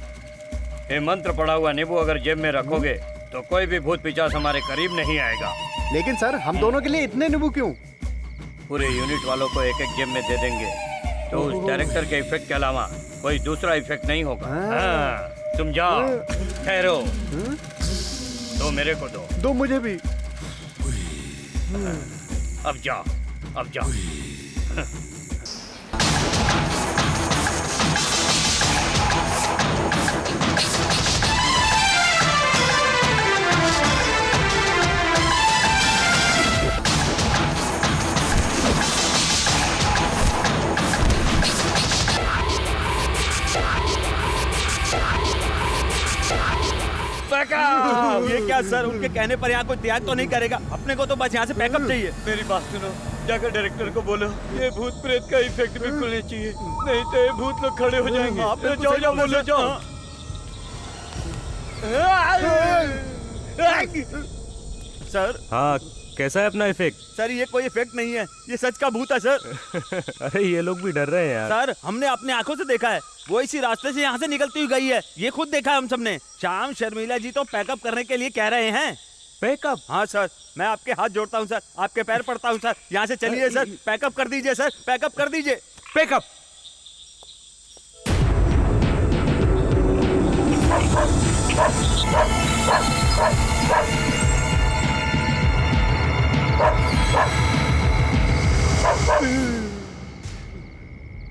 ये मंत्र पढ़ा हुआ नींबू अगर जेब में रखोगे तो कोई भी भूत पिशाच हमारे करीब नहीं आएगा। लेकिन सर हम दोनों के लिए इतने नींबू क्यों? पूरे यूनिट वालों को एक एक जेब में दे देंगे तो उस डायरेक्टर के इफेक्ट के अलावा कोई दूसरा इफेक्ट नहीं होगा। हाँ, तुम जाओ, ठहरो, दो मेरे को दो मुझे भी। अब जाओ, अब जाओ। ये क्या सर, उनके कहने पर यहाँ कोई त्याग तो नहीं करेगा? अपने को तो बस यहाँ से बैकअप चाहिए। मेरी बात सुनो, जाकर डायरेक्टर को बोलो ये भूत प्रेत का इफेक्ट बिल्कुल नहीं चाहिए, नहीं तो ये भूत लोग खड़े हो जाएंगे। जाओ जाओ बोलो, जाओ। सर हाँ, कैसा है अपना इफेक्ट? सर ये कोई इफेक्ट नहीं है, ये सच का भूत है सर। अरे ये लोग भी डर रहे हैं यार। सर हमने अपने आंखों से देखा है, वो इसी रास्ते से यहाँ से निकलती हुई गई है, ये खुद देखा है हम सबने। शाम शर्मिला जी तो पैकअप करने के लिए कह रहे हैं। पैकअप? हाँ सर, मैं आपके हाथ जोड़ता हूँ सर, आपके पैर पड़ता हूँ सर, यहाँ से चलिए सर, पैकअप कर दीजिए सर, पैकअप कर दीजिए। पैकअप।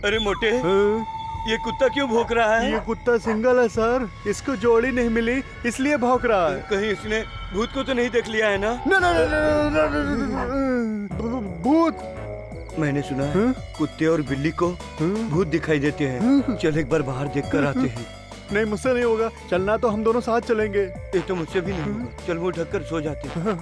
अरे मोटे, ये कुत्ता क्यों भौंक रहा है? ये कुत्ता सिंगल है सर, इसको जोड़ी नहीं मिली इसलिए भौंक रहा है। कहीं इसने भूत को तो नहीं देख लिया है ना? भूत? मैंने सुना है कुत्ते और बिल्ली को भूत दिखाई देते हैं। चल एक बार बाहर देख कर आते हैं। नहीं मुझसे नहीं होगा, चलना तो हम दोनों साथ चलेंगे। ये तो मुझसे भी नहीं होगा, चल मुंह ढककर सो जाते हैं।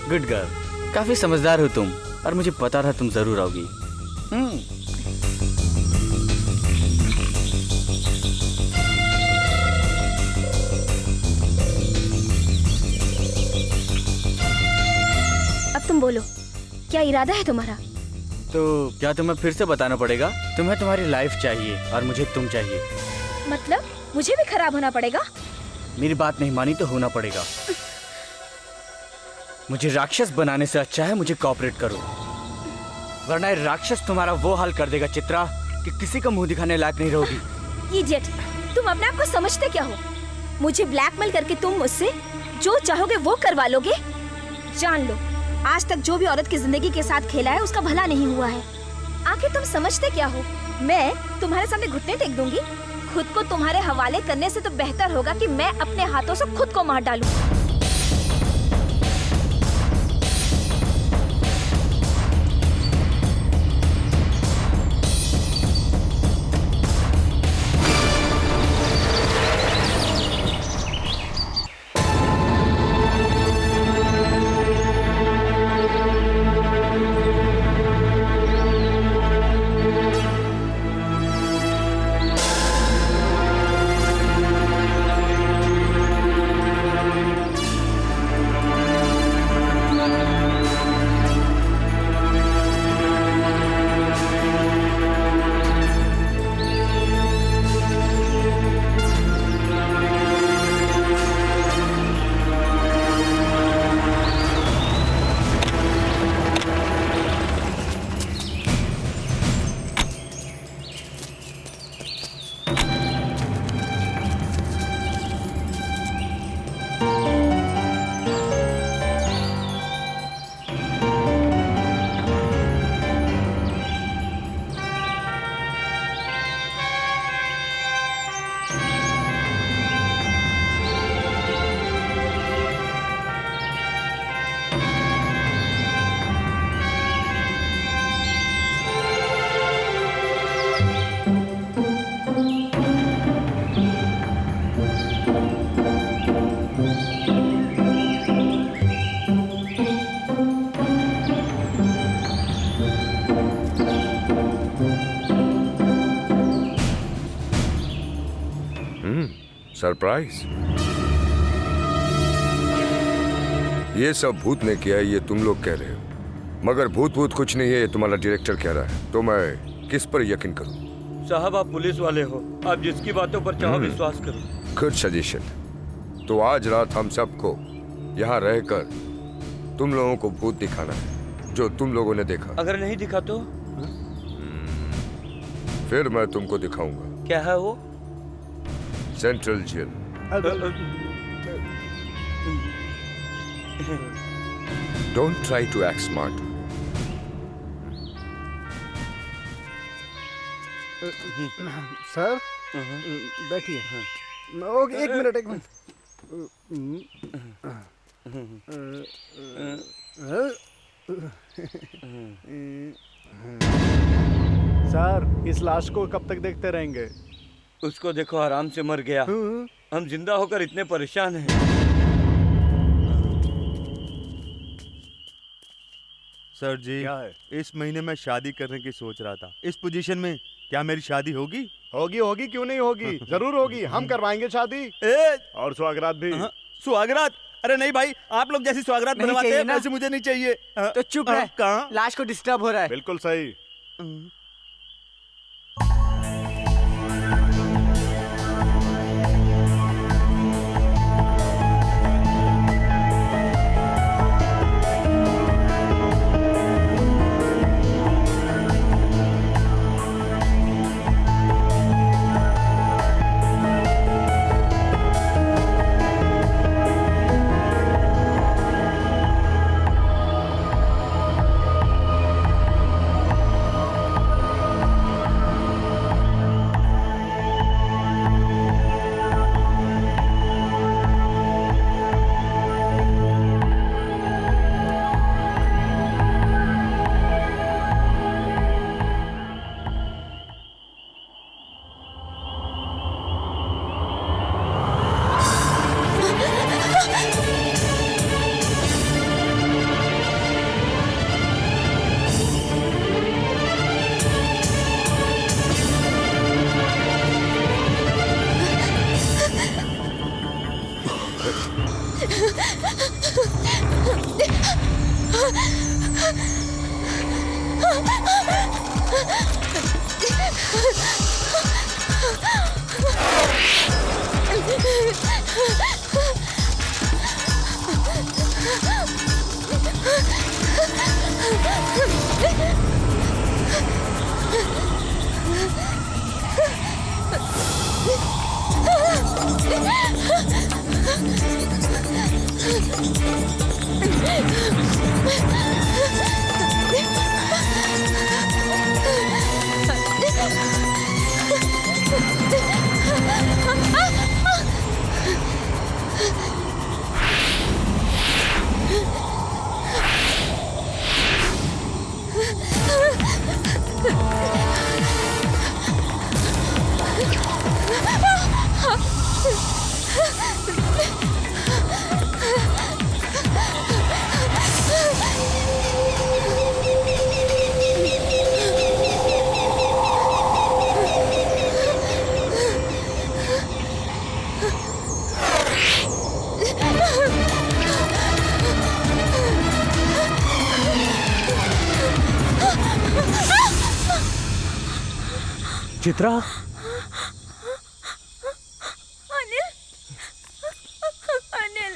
गुड गर्ल, काफी समझदार हो तुम और मुझे पता था तुम जरूर आओगी। अब तुम बोलो, क्या इरादा है तुम्हारा? तो क्या तुम्हें फिर से बताना पड़ेगा? तुम्हें तुम्हारी लाइफ चाहिए और मुझे तुम चाहिए। मतलब मुझे भी खराब होना पड़ेगा? मेरी बात नहीं मानी तो होना पड़ेगा। मुझे राक्षस बनाने से अच्छा है मुझे कोऑपरेट करो। वरना ये राक्षस तुम्हारा वो हाल कर देगा चित्रा कि किसी का मुंह दिखाने लायक नहीं रहोगी। इडियट, तुम अपने आप को समझते क्या हो? मुझे ब्लैकमेल करके तुम मुझसे जो चाहोगे वो करवा लोगे? जान लो, आज तक जो भी औरत की जिंदगी के साथ खेला है उसका भला नहीं हुआ है। आखिर तुम समझते क्या हो? मैं तुम्हारे सामने घुटने टेक दूंगी? खुद को तुम्हारे हवाले करने से तो बेहतर होगा कि मैं अपने हाथों से खुद को मार डालूं। सरप्राइज। ये सब भूत ने किया है, ये तुम लोग कह रहे हो, मगर भूत कुछ नहीं है, ये तुम्हारा डायरेक्टर कह रहा है। तो मैं किस पर यकीन करूं? साहब आप पुलिस वाले हो, आप जिसकी बातों पर चाहो विश्वास करो। Good suggestion. तो आज रात हम सबको यहाँ रहकर तुम लोगों को भूत दिखाना है जो तुम लोगों ने देखा। अगर नहीं दिखा तो फिर मैं तुमको दिखाऊंगा। क्या है वो? Central jail. Don't try to act smart. Sir बैठिए। ओके, एक मिनट। सर इस लाश को कब तक देखते रहेंगे? उसको देखो आराम से मर गया, हम जिंदा होकर इतने परेशान हैं। सर जी, क्या है? इस महीने मैं शादी करने की सोच रहा था। इस पोजीशन में क्या मेरी शादी होगी? होगी, क्यों नहीं होगी? जरूर होगी, हम करवाएंगे शादी। और सुहागरात भी। सुहागरात? अरे नहीं भाई, आप लोग जैसी सुहागरात बनवाते हैं वैसे मुझे नहीं चाहिए। तो चुप रह, कहाँ? लाश को डिस्टर्ब हो रहा है। बिल्कुल सही। चित्रा, अनिल, अनिल,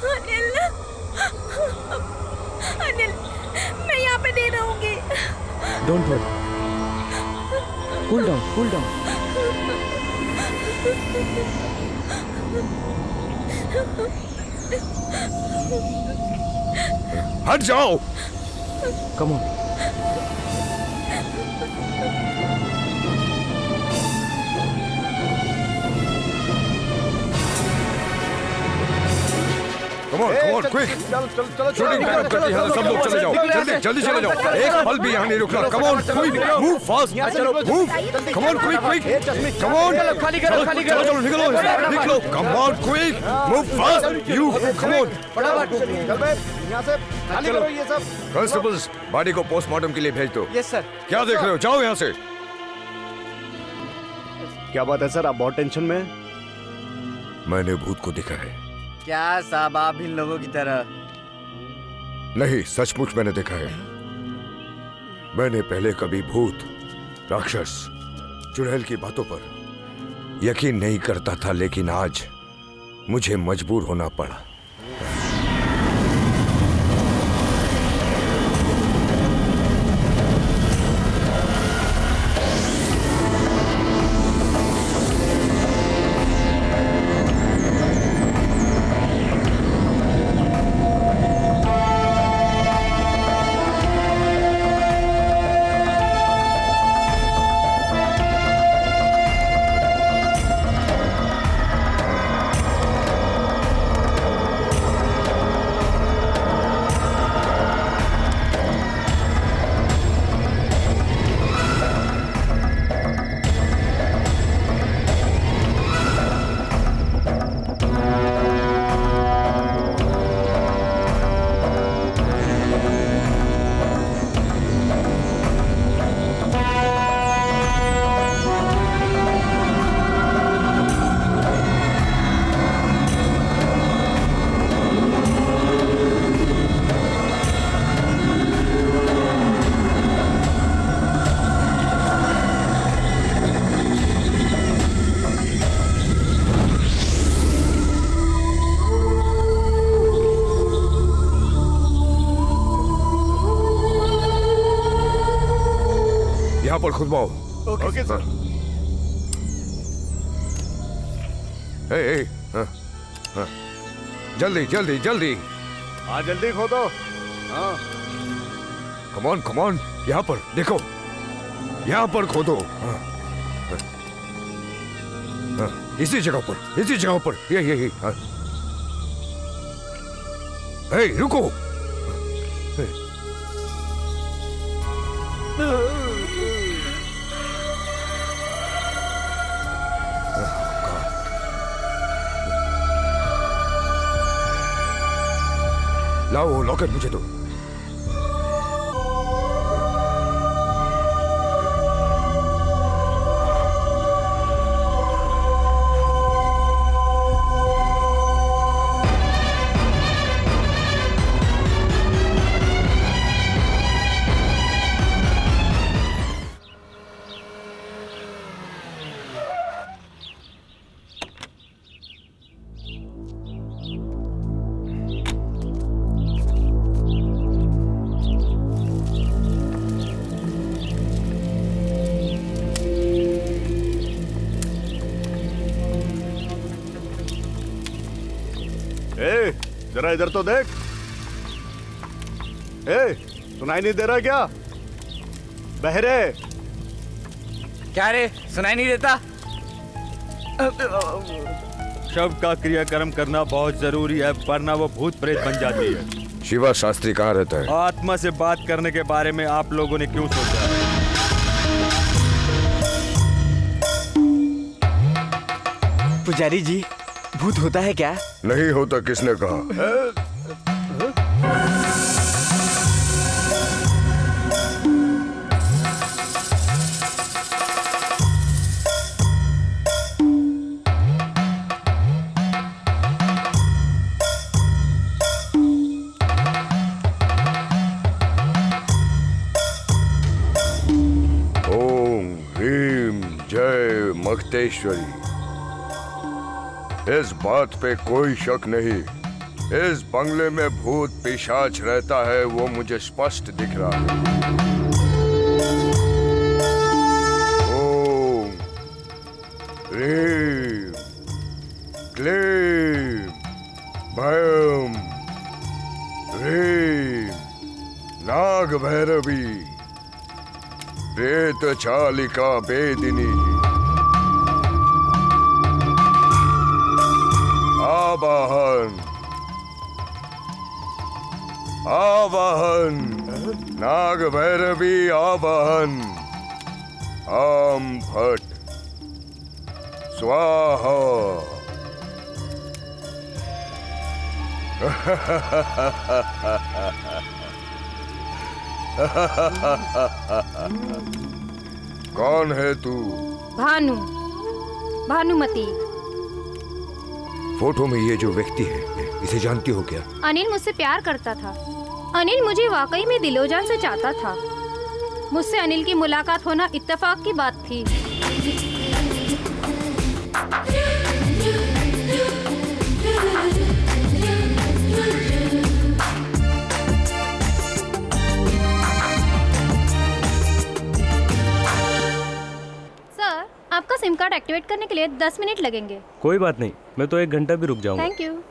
अनिल, अनिल, मैं यहाँ पे नहीं रहूंगी। Don't worry, cool down, cool down. हट जाओ। Come on. Come on, quick! Shooting backup करते हैं, सब लोग चले जाओ, जल्दी चले जाओ, एक पल भी यहाँ नहीं रुकना। Come on, quick, move fast, move, come on, quick, come on, चलो, निकलो, come on, quick, move fast, you, come on. यहाँ से खाली करो ये सब। Constables, बॉडी को पोस्टमार्टम के लिए भेज दो। Yes sir. क्या देख रहे हो, जाओ यहाँ से। क्या बात है सर, आप बहुत टेंशन में हैं? मैंने भूत को देखा है। क्या साहब, आप इन लोगों की तरह? नहीं, सचमुच मैंने देखा है। मैंने पहले कभी भूत, राक्षस, चुड़ैल की बातों पर यकीन नहीं करता था, लेकिन आज मुझे मजबूर होना पड़ा। पर खुदवाओ। Okay sir. जल्दी जल्दी जल्दी। हाँ जल्दी खोदो। हाँ कम ऑन यहाँ पर देखो, यहाँ पर खोदो। इसी जगह पर ये रुको। लाओ लॉकर मुझे दो। जरा इधर तो देख। सुनाई नहीं दे रहा क्या? बहरे क्या रे, सुनाई नहीं देता? शव का क्रियाक्रम करना बहुत जरूरी है, वरना वो भूत प्रेत बन जाती है। शिवा शास्त्री कहाँ रहता है? आत्मा से बात करने के बारे में आप लोगों ने क्यों सोचा? पुजारी जी, भूत होता है क्या? नहीं होता, किसने कहा? ओम ह्रीम जय मख्तेश्वरी। इस बात पे कोई शक नहीं, इस बंगले में भूत पिशाच रहता है, वो मुझे स्पष्ट दिख रहा है। ओम ह्रीम क्लीम भयम ह्रीम नाग भैरवी प्रेत चालिका वेदिनी आवाहन आवाहन नाग भैरवी आवाहन आम फट स्वाहा। कौन है तू? भानु, भानुमति। फोटो में ये जो व्यक्ति है, इसे जानती हो क्या? अनिल मुझसे प्यार करता था। अनिल मुझे वाकई में दिलोजान से चाहता था। मुझसे अनिल की मुलाकात होना इत्तेफाक की बात थी। सर, आपका सिम कार्ड एक्टिवेट करने के लिए 10 मिनट लगेंगे। कोई बात नहीं, मैं तो 1 घंटा भी रुक जाऊंगा। Thank you.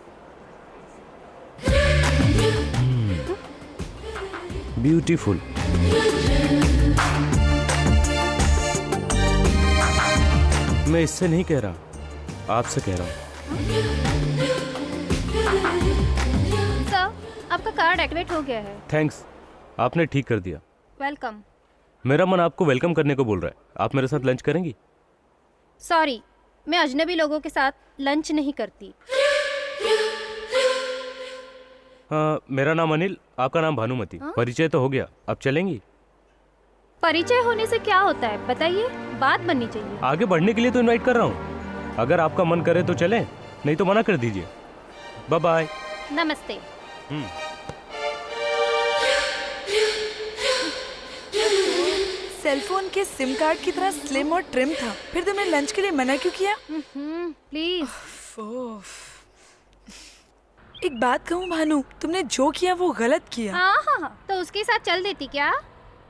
ब्यूटीफुल। मैं इससे नहीं कह रहा, आपसे कह रहा हूँ। सर, आपका कार्ड एक्टिवेट हो गया है। थैंक्स, आपने ठीक कर दिया। वेलकम। मेरा मन आपको वेलकम करने को बोल रहा है। आप मेरे साथ लंच करेंगी? सॉरी, मैं अजनबी लोगों के साथ लंच नहीं करती। हाँ, मेरा नाम अनिल, आपका नाम भानुमति। परिचय तो हो गया, अब चलेंगी? परिचय होने से क्या होता है बताइए, बात बननी चाहिए। आगे बढ़ने के लिए तो इनवाइट कर रहा हूँ। अगर आपका मन करे तो चलें, नहीं तो मना कर दीजिए। Bye bye. नमस्ते। सेलफोन के सिम कार्ड की तरह स्लिम और ट्रिम था, फिर तुमने लंच के लिए मना क्यों किया? प्लीज। एक बात कहूँ भानु, तुमने जो किया वो गलत किया। हाँ, तो उसके साथ चल देती क्या?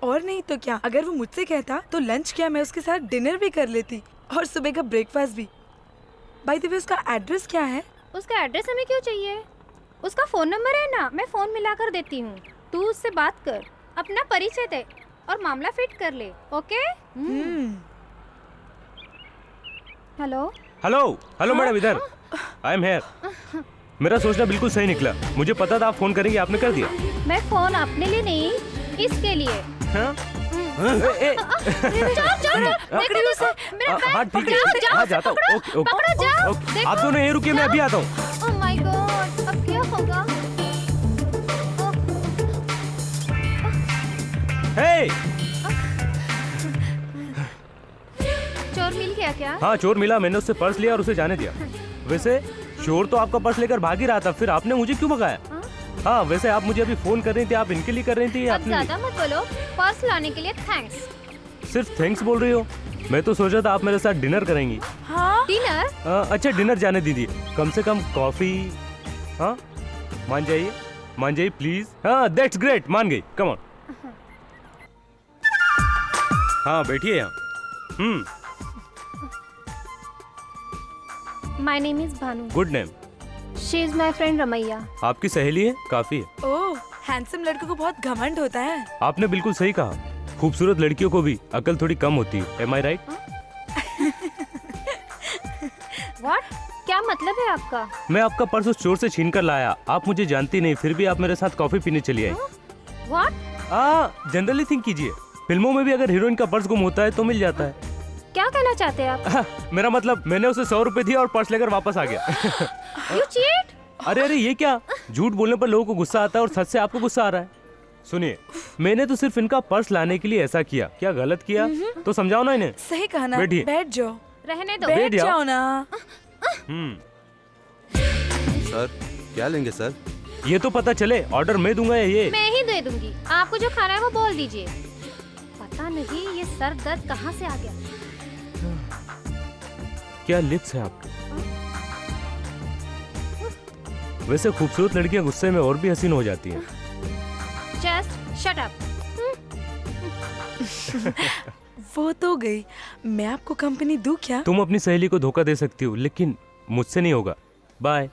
और नहीं तो क्या, अगर वो मुझसे कहता तो लंच क्या मैं उसके साथ डिनर भी कर लेती और सुबह का ब्रेकफास्ट भी। बाय द वे, उसका एड्रेस क्या है? उसका एड्रेस हमें क्यों चाहिए? उसका फोन नंबर है ना, मैं फोन मिला कर देती हूँ। तू उससे बात कर, अपना परिचय दे और मामला फिट कर ले। Okay? Hello hello hello madam, इधर आई एम हेयर। मेरा सोचना बिल्कुल सही निकला। मुझे पता था आप फोन करेंगे, आपने कर दिया। मैं फोन अपने लिए नहीं, इसके लिए। हाँ? हाँ ठीक है, हाँ जाता हूँ। ओके ओके, आप दोनों यहीं रुकिए, मैं अभी आता हूँ। ओह माय गॉड, अब क्या होगा? हे! चोर मिल गया क्या? हाँ, चोर मिला। मैंने उससे पर्स लिया और उसे जाने दिया। वैसे चोर तो आपका पर्स लेकर भाग ही रहा था, फिर आपने मुझे क्यों भगाया? हाँ, वैसे आप मुझे अभी फोन कर रही थी, आप इनके लिए कर रही थी? अब ज्यादा मत बोलो। पर्स लाने के लिए थैंक्स। सिर्फ थैंक्स बोल रही हो? मैं तो सोचा था आप मेरे साथ डिनर करेंगी। हाँ? डिनर? अच्छा, डिनर जाने दीजिए, कम से कम कॉफी। हाँ, मान जाइए प्लीज। हाँ, दैट्स ग्रेट, मान गई। Come on. हाँ, बैठिए यहाँ। My name is Bhanu. Good name. She is my friend Ramaya. आपकी सहेली है? काफी है। ओह, हैंडसम लड़कों को बहुत घमंड होता है। आपने बिल्कुल सही कहा, खूबसूरत लड़कियों को भी अकल थोड़ी कम होती है। Am I right? व्हाट? क्या मतलब है आपका? मैं आपका पर्स उस चोर से छीन कर लाया। आप मुझे जानती नहीं, फिर भी आप मेरे साथ कॉफी पीने चली आई। व्हाट? जनरली थिंक कीजिए, फिल्मों में भी अगर हीरोइन का पर्स गुम होता है तो मिल जाता है। क्या कहना चाहते हैं आप? मेरा मतलब मैंने उसे 100 रुपए दिए और पर्स लेकर वापस आ गया। You cheat? अरे ये क्या, झूठ बोलने पर लोगों को गुस्सा आता है और सच से आपको गुस्सा आ रहा है। सुनिए, मैंने तो सिर्फ इनका पर्स लाने के लिए ऐसा किया। क्या गलत किया तो समझाओ ना इन्हें। सही कहा ना। बैठिए। बैठ जाओ। रहने दो। बैठ जाओ ना। सर क्या लेंगे सर? ये तो पता चले, ऑर्डर मैं दूंगा या ये? मैं ही दे दूंगी। आपको जो खाना है वो बोल दीजिए। पता नहीं ये सर दर्द कहाँ से आ गया। क्या लिप्स है आपके? वैसे खूबसूरत लड़कियां गुस्से में और भी हसीन हो जाती हैं। Just shut up. वो तो गई, मैं आपको कंपनी दूं क्या? तुम अपनी सहेली को धोखा दे सकती हो, लेकिन मुझसे नहीं होगा। बाय।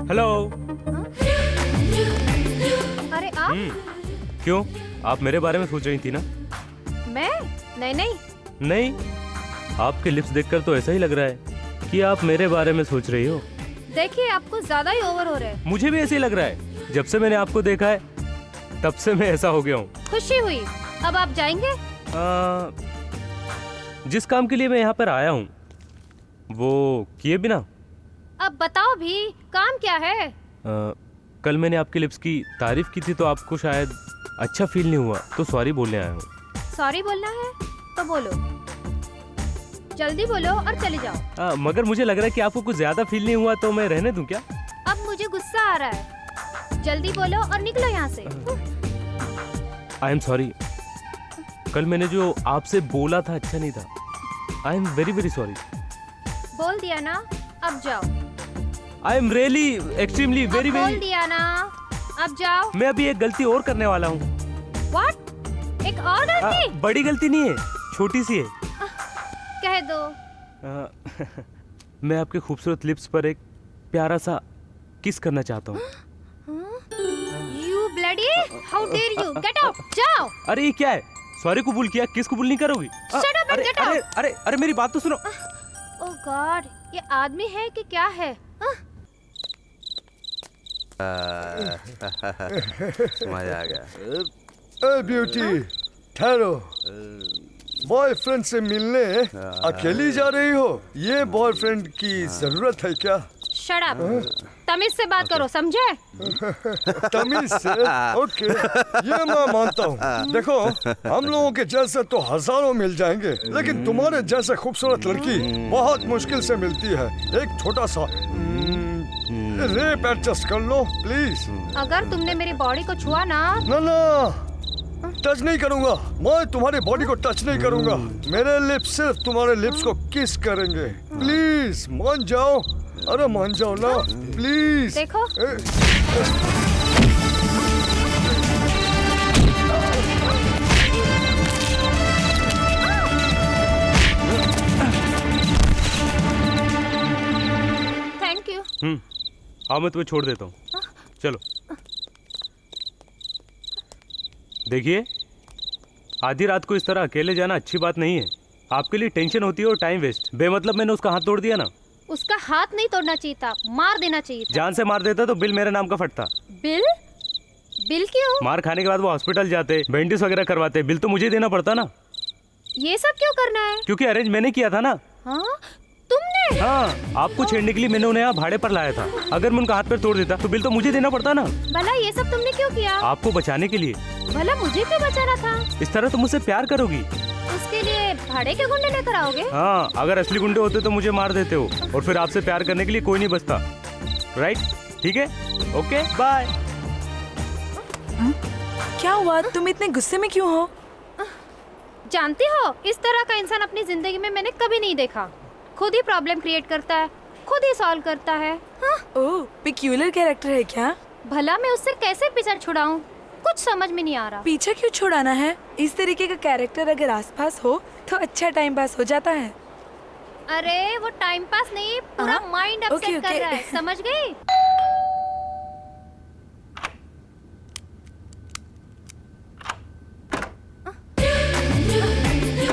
हेलो। अरे आप? क्यों, आप मेरे बारे में सोच रही थी ना? मैं? नहीं। नहीं, आपके लिप्स देखकर तो ऐसा ही लग रहा है कि आप मेरे बारे में सोच रही हो। देखिए आपको ज्यादा ही ओवर हो रहा है। मुझे भी ऐसे ही लग रहा है। जब से मैंने आपको देखा है तब से मैं ऐसा हो गया हूँ। खुशी हुई। अब आप जाएंगे? जिस काम के लिए मैं यहाँ पर आया हूँ वो किए बिना। अब बताओ भी, काम क्या है? कल मैंने आपके लिप्स की तारीफ की थी तो आपको शायद अच्छा फील नहीं हुआ, तो सॉरी बोलने आया हूँ। सॉरी बोलना है तो बोलो, जल्दी बोलो और चले जाओ। मगर मुझे लग रहा है कि आपको कुछ ज्यादा फील नहीं हुआ, तो मैं रहने दूं क्या? अब मुझे गुस्सा आ रहा है। जल्दी बोलो और निकलो यहाँ से। आई एम सॉरी, कल मैंने जो आपसे बोला था अच्छा नहीं था। I am very very sorry. बोल दिया ना, अब जाओ। I am really extremely very बोल वेरी। दिया ना, अब जाओ। मैं अभी एक गलती और करने वाला हूँ। व्हाट? एक और गलती? बड़ी गलती नहीं है, छोटी सी है। कह दो। मैं आपके खूबसूरत लिप्स पर एक प्यारा सा किस करना चाहता हूँ। You bloody! How dare you? Get out! जाओ। अरे ये क्या है? सॉरी कबूल किया, किस कबूल नहीं करोगी? Shut up and get out! अरे मेरी बात तो सुनो। Oh God, ये आदमी है कि क्या है? मजा आ गया। ए ब्यूटी, ठहरो। बॉयफ्रेंड से मिलने अकेली जा रही हो? ये बॉयफ्रेंड की जरूरत है क्या? Shut up! तमीज से बात करो, समझे? तमीज से? ओके, ये मैं मानता हूँ। देखो, हम लोगों के जैसे तो हजारों मिल जाएंगे, लेकिन तुम्हारे जैसे खूबसूरत लड़की बहुत मुश्किल से मिलती है। एक छोटा सा रेप एडजस्ट कर लो प्लीज। अगर तुमने मेरी बॉडी को छुआ ना टच नहीं करूंगा। मैं तुम्हारी बॉडी को टच नहीं करूंगा। मेरे लिप्स सिर्फ तुम्हारे लिप्स को किस करेंगे। प्लीज मान जाओ। अरे मान जाओ ना प्लीज। देखो। Thank you. हाँ, मैं तुम्हें छोड़ देता हूँ। चलो। देखिए, आधी रात को इस तरह अकेले जाना अच्छी बात नहीं है। आपके लिए टेंशन होती है और टाइम वेस्ट। बेमतलब मैंने उसका हाथ तोड़ दिया ना। उसका हाथ नहीं तोड़ना चाहिए था, मार देना चाहिए था। जान से मार देता तो बिल मेरे नाम का फटता। बिल? बिल क्यों? मार खाने के बाद वो हॉस्पिटल जाते, बैंडेज वगैरह करवाते, बिल तो मुझे देना पड़ता ना। ये सब क्यों करना है? क्योंकि अरेंज मैंने किया था ना। हाँ? तुमने? हाँ, आपको छेड़ने के लिए मैंने उन्हें यहाँ भाड़े पर लाया था। अगर मैं उनका हाथ पैर तोड़ देता तो बिल तो मुझे देना पड़ता ना। भला ये सब तुमने क्यों किया? आपको बचाने के लिए। भला मुझे क्यों बचाना था? इस तरह तुम मुझसे प्यार करोगी। उसके लिए भाड़े के गुंडे लेकर आओगे? हाँ, अगर असली गुंडे होते तो मुझे मार देते हो और फिर आपसे प्यार करने के लिए कोई नहीं बचता। राइट? ठीक है? Okay, bye. क्या हुआ? तुम इतने गुस्से में क्यों हो? जानती हो, इस तरह का इंसान अपनी जिंदगी में मैंने कभी नहीं देखा। खुद ही प्रॉब्लम क्रिएट करता है, खुद ही सॉल्व करता है। ओह, पिक्यूलर कैरेक्टर है क्या? भला मैं उससे कैसे पीछा छुड़ाऊं? कुछ समझ में नहीं आ रहा। पीछे क्यों छुड़ाना है? इस तरीके का कैरेक्टर अगर आसपास हो तो अच्छा टाइम पास हो जाता है। अरे वो टाइम पास नहीं, पूरा माइंड अपसेट कर रहा है, समझ गई?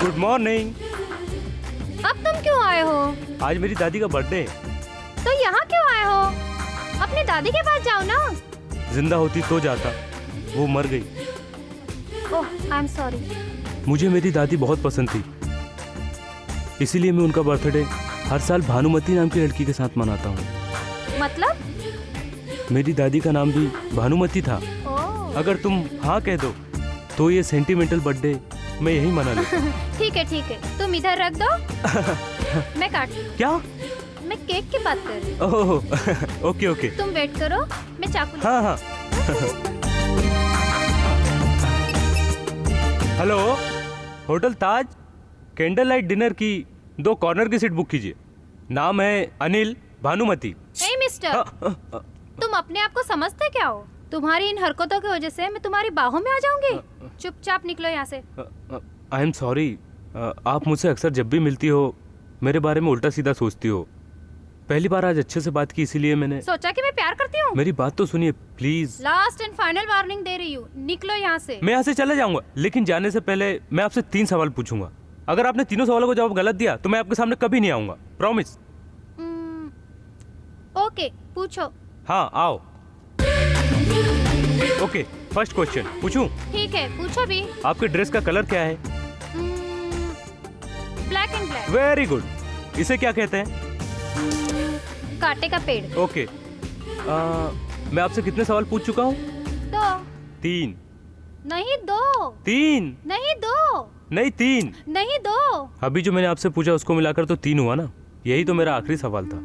Good morning. क्यों आए हो? आज मेरी दादी का बर्थडे है। तो यहाँ क्यों आए हो? अपनी दादी के पास जाओ ना। जिंदा होती तो जाता, वो मर गई। ओह, आई एम सॉरी। मुझे मेरी दादी बहुत पसंद थी, इसीलिए मैं उनका बर्थडे हर साल भानुमति नाम की लड़की के साथ मनाता हूँ। मतलब? मेरी दादी का नाम भी भानुमति था। अगर तुम हाँ कह दो तो ये सेंटिमेंटल बर्थडे मैं यही मना लूँ। ठीक है, तुम इधर रख दो। मैं काटती हूँ। क्या? मैं केक की बात कर रही हूँ। ओह, ओके। तुम वेट करो, मैं चाकू हाँ। हेलो, होटल ताज, कैंडल लाइट डिनर की 2 कॉर्नर की सीट बुक कीजिए। नाम है अनिल, भानुमति। ए मिस्टर, तुम अपने आप को समझते क्या हो? तुम्हारी इन हरकतों की वजह से मैं तुम्हारी बाहों में आ जाऊंगी। चुपचाप निकलो यहाँ से। I am sorry. आप मुझसे अक्सर जब भी मिलती हो मेरे बारे में उल्टा सीधा सोचती हो। पहली बार आज अच्छे से बात की, इसीलिए मैंने सोचा कि मैं प्यार करती हूँ। मेरी बात तो सुनिए please. Last and final warning दे रही हूँ, निकलो यहाँ से। मैं यहाँ से चला जाऊंगा, लेकिन जाने से पहले मैं आपसे 3 सवाल पूछूंगा। अगर आपने तीनों सवालों को जवाब गलत दिया तो मैं आपके सामने कभी नहीं आऊंगा। प्रॉमिस? ओके, पूछो। हाँ, आओ। ओके, फर्स्ट क्वेश्चन पूछूं? ठीक है, पूछो भी। आपके ड्रेस का कलर क्या है? Black and black. Very good. इसे क्या कहते हैं? कांटे का पेड़। ओके। मैं आपसे कितने सवाल पूछ चुका हूँ? 2। 3 नहीं 2। 3 नहीं 2। नहीं 3 नहीं 2। अभी जो मैंने आपसे पूछा उसको मिलाकर तो 3 हुआ ना। यही तो मेरा आखिरी सवाल था।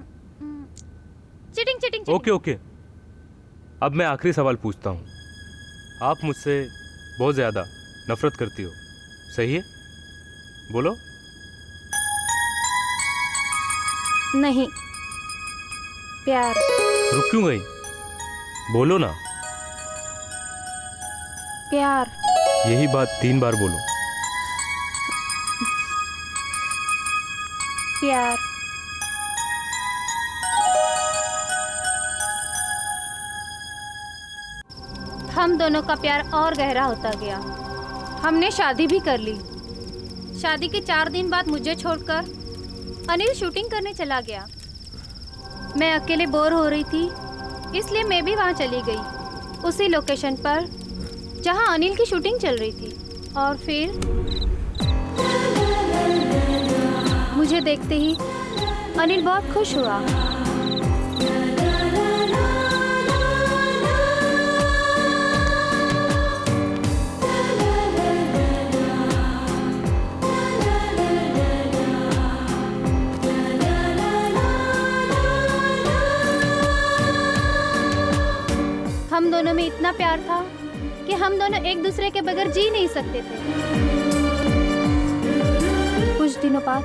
चीटिंग। ओके। अब मैं आखिरी सवाल पूछता हूँ। आप मुझसे बहुत ज्यादा नफरत करती हो, सही है? बोलो। नहीं, प्यार। रुक क्यों गई? बोलो ना। प्यार। यही बात 3 बार बोलो। प्यार। हम दोनों का प्यार और गहरा होता गया। हमने शादी भी कर ली। शादी के 4 दिन बाद मुझे छोड़कर अनिल शूटिंग करने चला गया। मैं अकेले बोर हो रही थी, इसलिए मैं भी वहाँ चली गई, उसी लोकेशन पर जहाँ अनिल की शूटिंग चल रही थी। और फिर मुझे देखते ही अनिल बहुत खुश हुआ। हम दोनों में इतना प्यार था कि हम दोनों एक दूसरे के बगैर जी नहीं सकते थे। कुछ दिनों बाद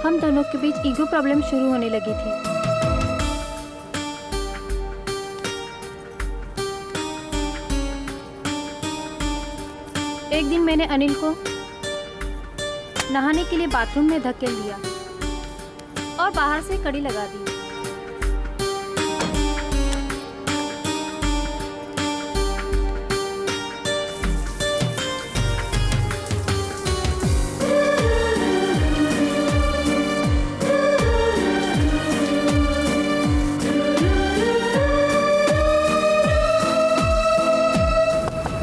हम दोनों के बीच ईगो प्रॉब्लम शुरू होने लगी थी। एक दिन मैंने अनिल को नहाने के लिए बाथरूम में धकेल दिया और बाहर से कड़ी लगा दी।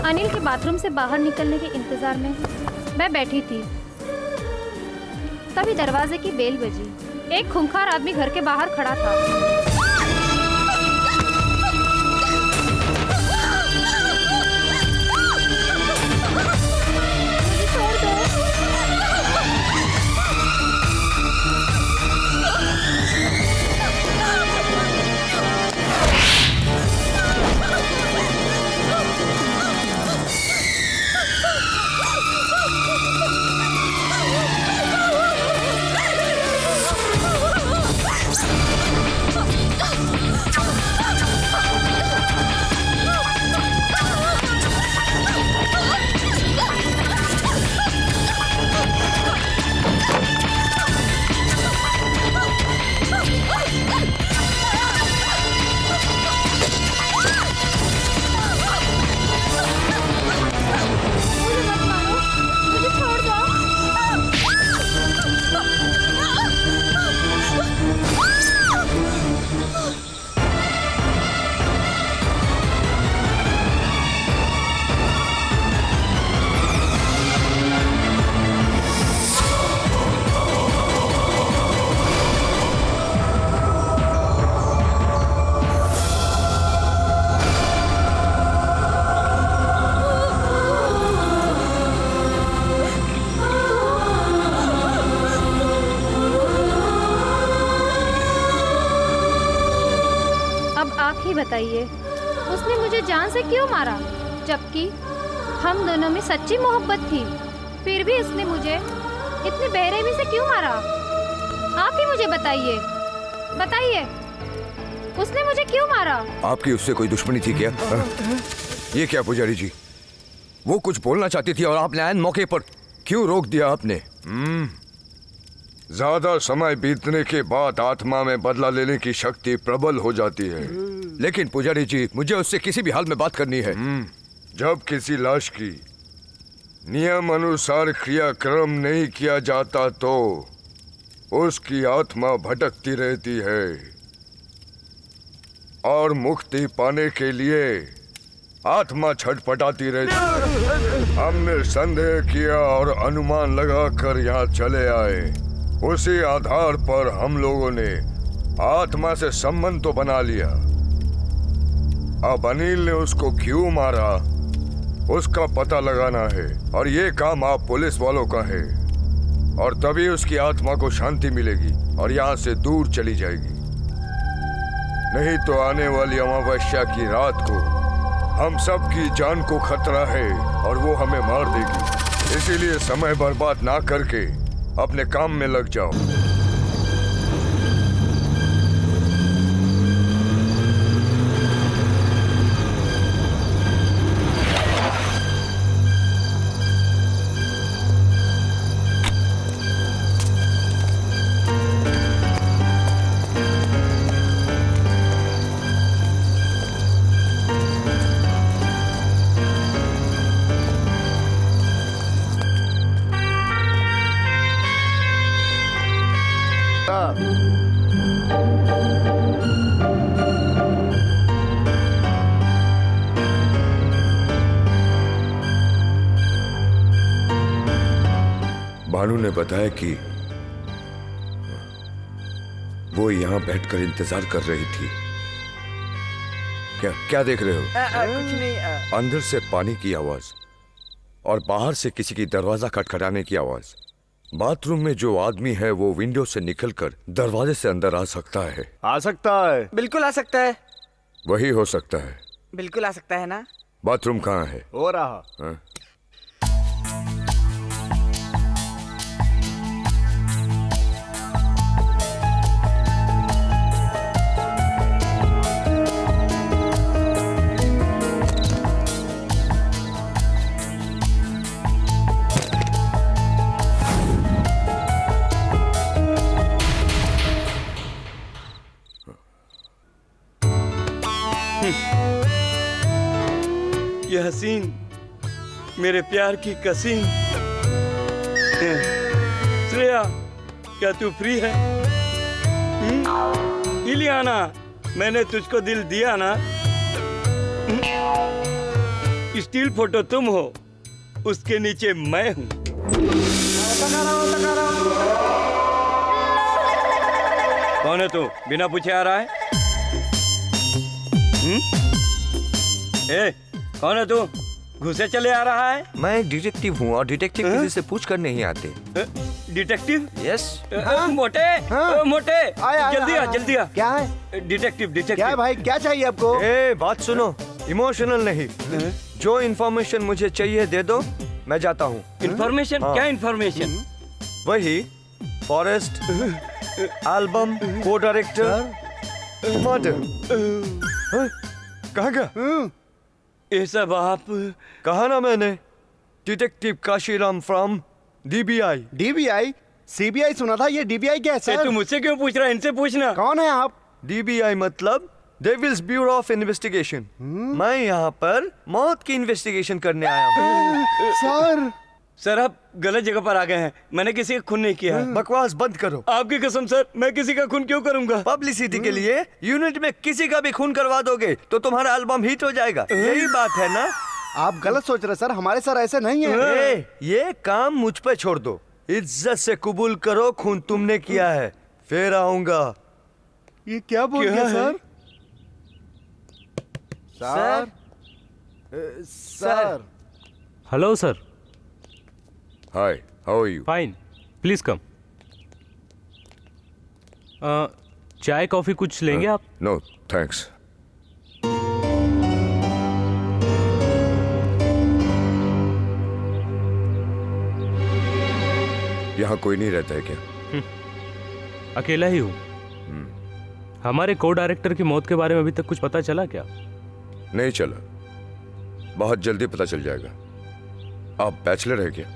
अनिल के बाथरूम से बाहर निकलने के इंतजार में मैं बैठी थी। तभी दरवाजे की बेल बजी। एक खूंखार आदमी घर के बाहर खड़ा था। मुझे जान से क्यों मारा, जबकि हम दोनों में सच्ची मोहब्बत थी। फिर भी उसने मुझे इतनी बेरहमी से क्यों मारा? आप ही मुझे बताइए, बताइए, उसने मुझे क्यों मारा? आपकी उससे कोई दुश्मनी थी क्या? ये क्या पुजारी जी, वो कुछ बोलना चाहती थी और आपने ऐन मौके पर क्यों रोक दिया आपने? ज्यादा समय बीतने के बाद आत्मा में बदला लेने की शक्ति प्रबल हो जाती है। लेकिन पुजारी जी, मुझे उससे किसी भी हाल में बात करनी है। जब किसी लाश की नियम अनुसार क्रियाक्रम नहीं किया जाता तो उसकी आत्मा भटकती रहती है और मुक्ति पाने के लिए आत्मा छटपटाती रहती है। हमने संदेह किया और अनुमान लगाकर यहाँ चले आए। उसी आधार पर हम लोगों ने आत्मा से संबंध तो बना लिया। अब अनिल ने उसको क्यों मारा उसका पता लगाना है और ये काम आप पुलिस वालों का है, और तभी उसकी आत्मा को शांति मिलेगी और यहाँ से दूर चली जाएगी। नहीं तो आने वाली अमावस्या की रात को हम सब की जान को खतरा है और वो हमें मार देगी। इसीलिए समय बर्बाद ना करके अपने काम में लग जाओ। भानु ने बताया कि वो यहाँ बैठकर इंतजार कर रही थी। क्या क्या देख रहे हो? कुछ नहीं। अंदर से पानी की आवाज और बाहर से किसी की दरवाजा खटखटाने की आवाज। बाथरूम में जो आदमी है वो विंडो से निकलकर दरवाजे से अंदर आ सकता है। आ सकता है, बिल्कुल आ सकता है। वही हो सकता है। बिल्कुल आ सकता है ना। बाथरूम कहाँ है? हो रहा। हाँ? ये हसीन मेरे प्यार की कसीन। श्रेया, क्या तू फ्री है? इलियाना, मैंने तुझको दिल दिया ना। स्टील फोटो तुम हो, उसके नीचे मैं हूँ। कौन है तू? बिना पूछे आ रहा है? ए, कौन है तू? घुसे चले आ रहा है? मैं एक डिटेक्टिव हूँ और डिटेक्टिव किसी से पूछ कर नहीं आते। डिटेक्टिव? यस। मोटे, मोटे, जल्दी आ, जल्दी आ। क्या है? डिटेक्टिव। क्या है भाई, क्या चाहिए आपको? ए, बात सुनो, इमोशनल नहीं। जो इन्फॉर्मेशन मुझे चाहिए दे दो, मैं जाता हूँ। इन्फॉर्मेशन? क्या इन्फॉर्मेशन? वही फॉरेस्ट, एल्बम, को डायरेक्टर, मर्डर। कहाँ गया? ये सब आप? कहा ना मैंने, detective Kashiram from DBI. DBI? CBI सुना था, ये डीबीआई क्या है सर? तू मुझसे क्यों पूछ रहा है? इनसे पूछना। कौन है आप? डीबीआई मतलब डेविल्स ब्यूरो ऑफ इन्वेस्टिगेशन। मैं यहाँ पर मौत की इन्वेस्टिगेशन करने आया हूँ। सर आप गलत जगह पर आ गए हैं। मैंने किसी का खून नहीं किया। बकवास बंद करो। आपकी कसम सर, मैं किसी का खून क्यों करूंगा? पब्लिसिटी के लिए यूनिट में किसी का भी खून करवा दोगे तो तुम्हारा एल्बम हिट हो जाएगा। यही बात है ना? आप गलत सोच रहे सर, हमारे सर ऐसे नहीं है। ये काम मुझ पे छोड़ दो। इज्जत से कबूल करो खून तुमने किया है, फिर आऊंगा। ये क्या बोल गया sir? Sir. Hello sir. Hi, how are you? Fine. Please come. चाय कॉफी कुछ लेंगे आप? No, thanks. यहाँ कोई नहीं रहता है क्या? अकेला ही हूँ। हमारे को डायरेक्टर की मौत के बारे में अभी तक कुछ पता चला क्या? नहीं चला, बहुत जल्दी पता चल जाएगा। आप बैचलर है क्या?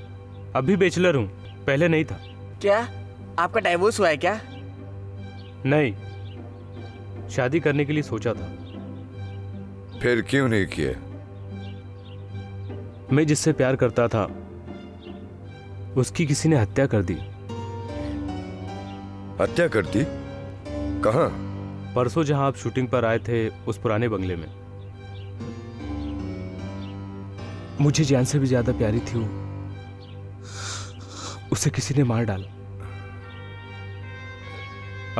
अभी बैचलर हूँ, पहले नहीं था। क्या आपका डाइवोर्स हुआ है क्या? नहीं, शादी करने के लिए सोचा था। फिर क्यों नहीं किया? मैं जिससे प्यार करता था उसकी किसी ने हत्या कर दी। हत्या कर दी? कहाँ? परसों जहां आप शूटिंग पर आए थे, उस पुराने बंगले में। मुझे जान से भी ज्यादा प्यारी थी वो, उसे किसी ने मार डाला।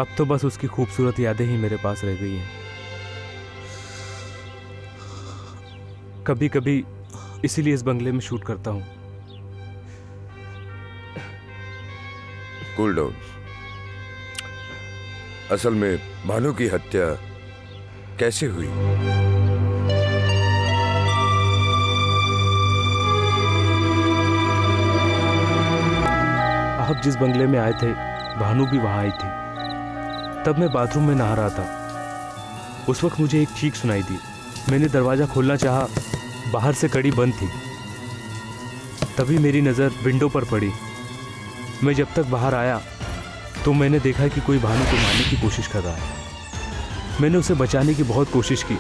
अब तो बस उसकी खूबसूरत यादें ही मेरे पास रह गई हैं। कभी कभी इसीलिए इस बंगले में शूट करता हूं। Cool down. असल में भानु की हत्या कैसे हुई? आप जिस बंगले में आए थे, भानु भी वहां आई थी। तब मैं बाथरूम में नहा रहा था। उस वक्त मुझे एक चीख सुनाई दी। मैंने दरवाजा खोलना चाहा, बाहर से कड़ी बंद थी। तभी मेरी नजर विंडो पर पड़ी। मैं जब तक बाहर आया तो मैंने देखा कि कोई भानु को मारने की कोशिश कर रहा है। मैंने उसे बचाने की बहुत कोशिश की,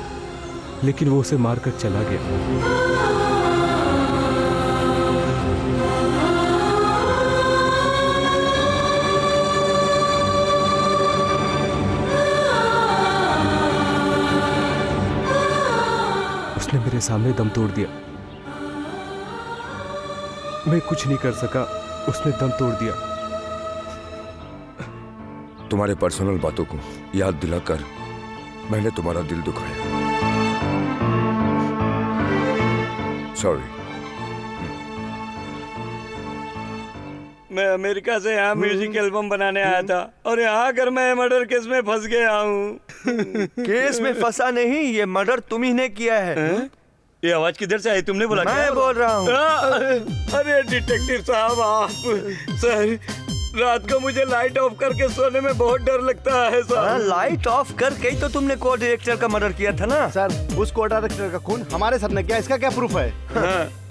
लेकिन वो उसे मारकर चला गया। उसने मेरे सामने दम तोड़ दिया। मैं कुछ नहीं कर सका, उसने दम तोड़ दिया। तुम्हारे पर्सनल बातों को याद दिलाकर मैंने तुम्हारा दिल दुखाया। सॉरी। मैं अमेरिका से यहाँ म्यूजिक एल्बम बनाने आया था और यहाँ आकर मैं मर्डर केस में फंस गया हूँ। केस में फंसा नहीं, ये मर्डर तुम ही ने किया है। ये आवाज किधर से आई? तुमने बोला? मैं बोल रहा हूँ। अरे डिटेक्टिव साहब, आप सर, रात को मुझे लाइट ऑफ करके सोने में बहुत डर लगता है सर। लाइट ऑफ करके ही तो तुमने को डायरेक्टर का मर्डर किया था ना सर। उस को डायरेक्टर का खून हमारे सर ने किया, इसका क्या प्रूफ है?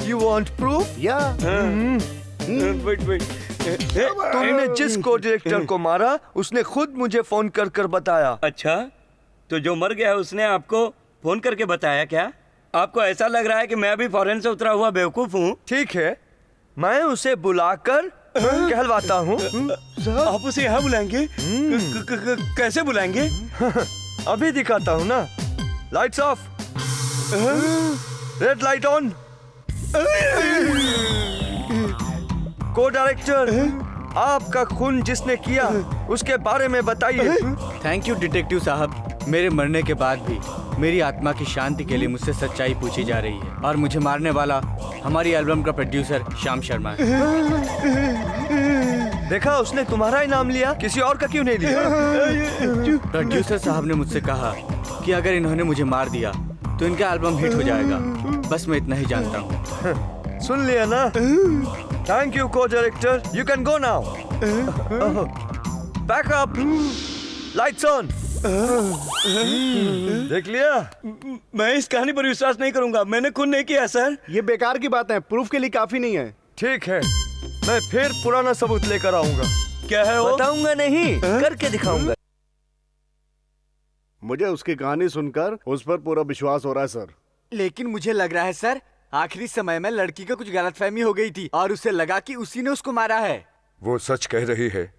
You want proof? या तुमने जिस को डायरेक्टर को मारा उसने खुद मुझे फोन कर कर बताया। अच्छा, तो जो मर गया उसने आपको फोन करके बताया क्या? आपको ऐसा लग रहा है कि मैं भी फॉरेन से उतरा हुआ बेवकूफ हूँ? ठीक है, मैं उसे बुलाकर कहलवाता हूँ। आप उसे यहाँ बुलाएंगे? कैसे बुलाएंगे? अभी दिखाता हूँ ना। Lights off, red light on. को डायरेक्टर, आपका खून जिसने किया उसके बारे में बताइए। थैंक यू डिटेक्टिव साहब। मेरे मरने के बाद भी मेरी आत्मा की शांति के लिए मुझसे सच्चाई पूछी जा रही है और मुझे मारने वाला हमारी एल्बम का प्रोड्यूसर श्याम शर्मा है। देखा, उसने तुम्हारा ही नाम लिया, किसी और का क्यों नहीं लिया? प्रोड्यूसर साहब ने मुझसे कहा कि अगर इन्होंने मुझे मार दिया तो इनका एल्बम हिट हो जाएगा। बस मैं इतना ही जानता हूँ। सुन लिया ना? थैंक यू को director, you can go now. Back up, lights on. देख लिया? मैं इस कहानी पर विश्वास नहीं करूंगा। मैंने खून नहीं किया सर। ये बेकार की बात है, प्रूफ के लिए काफी नहीं है। ठीक है, मैं फिर पुराना सबूत लेकर आऊंगा। क्या है वो? बताऊंगा नहीं, करके दिखाऊंगा। मुझे उसकी कहानी सुनकर उस पर पूरा विश्वास हो रहा है सर। लेकिन मुझे लग रहा है सर, आखिरी समय में लड़की को कुछ गलतफहमी हो गई थी और उसे लगा कि उसी ने उसको मारा है। वो सच कह रही है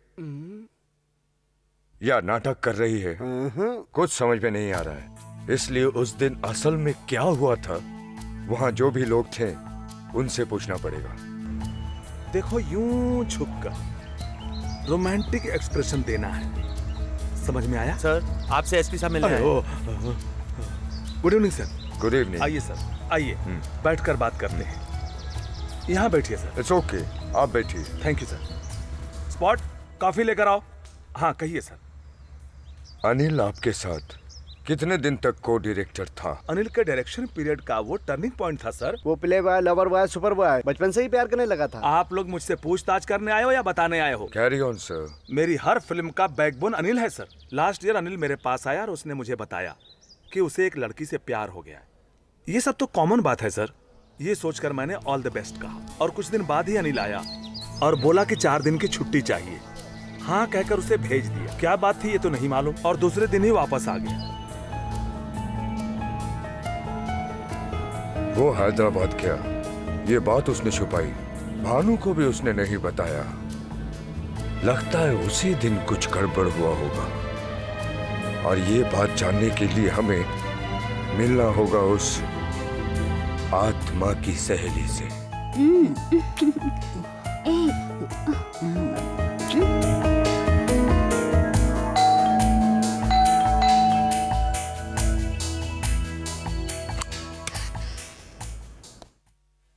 या नाटक कर रही है, कुछ समझ में नहीं आ रहा है। इसलिए उस दिन असल में क्या हुआ था, वहां जो भी लोग थे उनसे पूछना पड़ेगा। देखो, यूं झुककर रोमांटिक एक्सप्रेशन देना है, समझ में आया? सर, आपसे एसपी साहब मिलने आए। Good evening sir. Good evening. आइए सर, आइए, बैठकर बात करते हैं। यहाँ बैठिए सर। इट्स ओके, आप बैठिए। Thank you sir. Spot, coffee लेकर आओ। हाँ, कहिए सर। अनिल आपके साथ कितने दिन तक को डायरेक्टर था? अनिल के डायरेक्शन पीरियड का वो टर्निंग पॉइंट था सर। वो play boy, lover boy, super boy बचपन से ही प्यार करने लगा था। आप लोग मुझसे पूछताछ करने आए हो या बताने आए हो? Carry on sir. मेरी हर फिल्म का बैकबोन अनिल है सर। लास्ट ईयर अनिल मेरे पास आया और उसने मुझे बताया कि उसे एक लड़की से प्यार हो गया। ये सब तो कॉमन बात है सर। ये सोचकर मैंने ऑल द बेस्ट कहा और कुछ दिन बाद ही अनिल आया और बोला कि 4 दिन की छुट्टी चाहिए। हाँ कहकर उसे भेज दिया। क्या बात थी ये तो नहीं मालूम और दूसरे दिन ही वापस आ गया। वो हैदराबाद गया, ये बात उसने छुपाई, भानु को भी उसने नहीं बताया। लगता है उसी दिन कुछ गड़बड़ हुआ होगा और ये बात जानने के लिए हमें मिलना होगा उस आत्मा की सहेली से।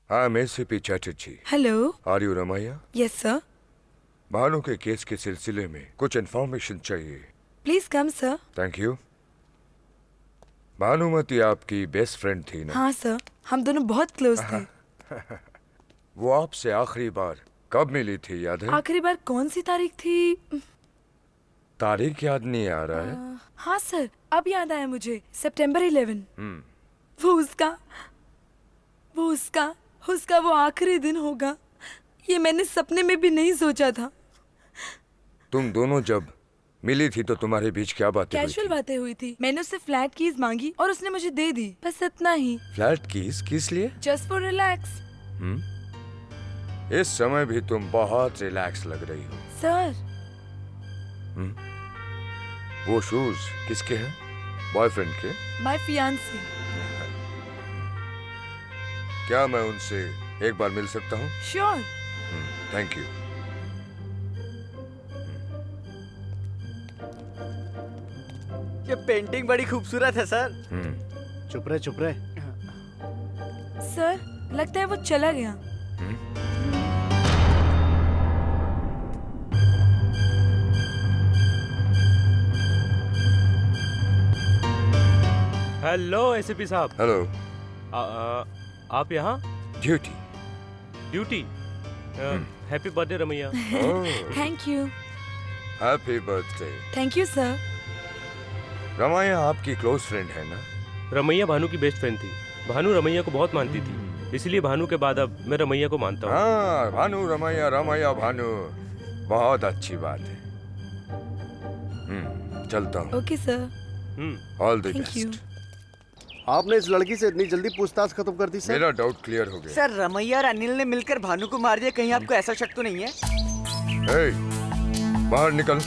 I'm ACP Chatterjee. Hello. Are you Ramaya? Yes sir. Bhanu के केस के सिलसिले में कुछ इन्फॉर्मेशन चाहिए। Please come sir. Thank you. Bhanumati आपकी बेस्ट फ्रेंड थी ना? हाँ सर, हम दोनों बहुत क्लोज थे। वो आपसे आखिरी बार कब मिली थी याद है? आखिरी बार कौन सी तारीख थी? तारीख याद नहीं आ रहा है। हाँ सर, अब याद आया मुझे, सितंबर 11। वो उसका वो आखिरी दिन होगा, ये मैंने सपने में भी नहीं सोचा था। तुम दोनों जब मिली थी तो तुम्हारे बीच क्या बातें हुई कैजुअल थी? बातें हुई थी। मैंने उससे फ्लैट कीज मांगी और उसने मुझे दे दी, बस इतना ही। फ्लैट कीज किस लिए? Just for relax. इस समय भी तुम बहुत रिलैक्स लग रही हो। सर वो शूज किसके हैं? बॉयफ्रेंड के? My fiancée. क्या मैं उनसे एक बार मिल सकता हूँ? श्योर। Thank you. ये पेंटिंग बड़ी खूबसूरत है सर। चुप रहे, चुप रहे। सर लगता है वो चला गया। हेलो एसीपी साहब। हेलो। आप यहाँ? Duty. Duty? Happy birthday Ramaya. Thank you. Happy birthday. Thank you sir. Ramaya आपकी क्लोज फ्रेंड है ना? रमैया भानु की बेस्ट फ्रेंड थी। भानु रमैया को बहुत मानती थी, इसलिए भानु के बाद अब मैं रमैया को मानता हूँ। हाँ, भानु रमैया, रमैया भानु, बहुत अच्छी बात है। चलता हूँ। Okay sir. All the thank you. Best. आपने इस लड़की से इतनी जल्दी पूछताछ खत्म कर दी सर? मेरा डाउट क्लियर हो गया। सर रमैया और अनिल ने मिलकर भानु को मार दिया, कहीं आपको ऐसा शक तो नहीं है? हे, बाहर निकल।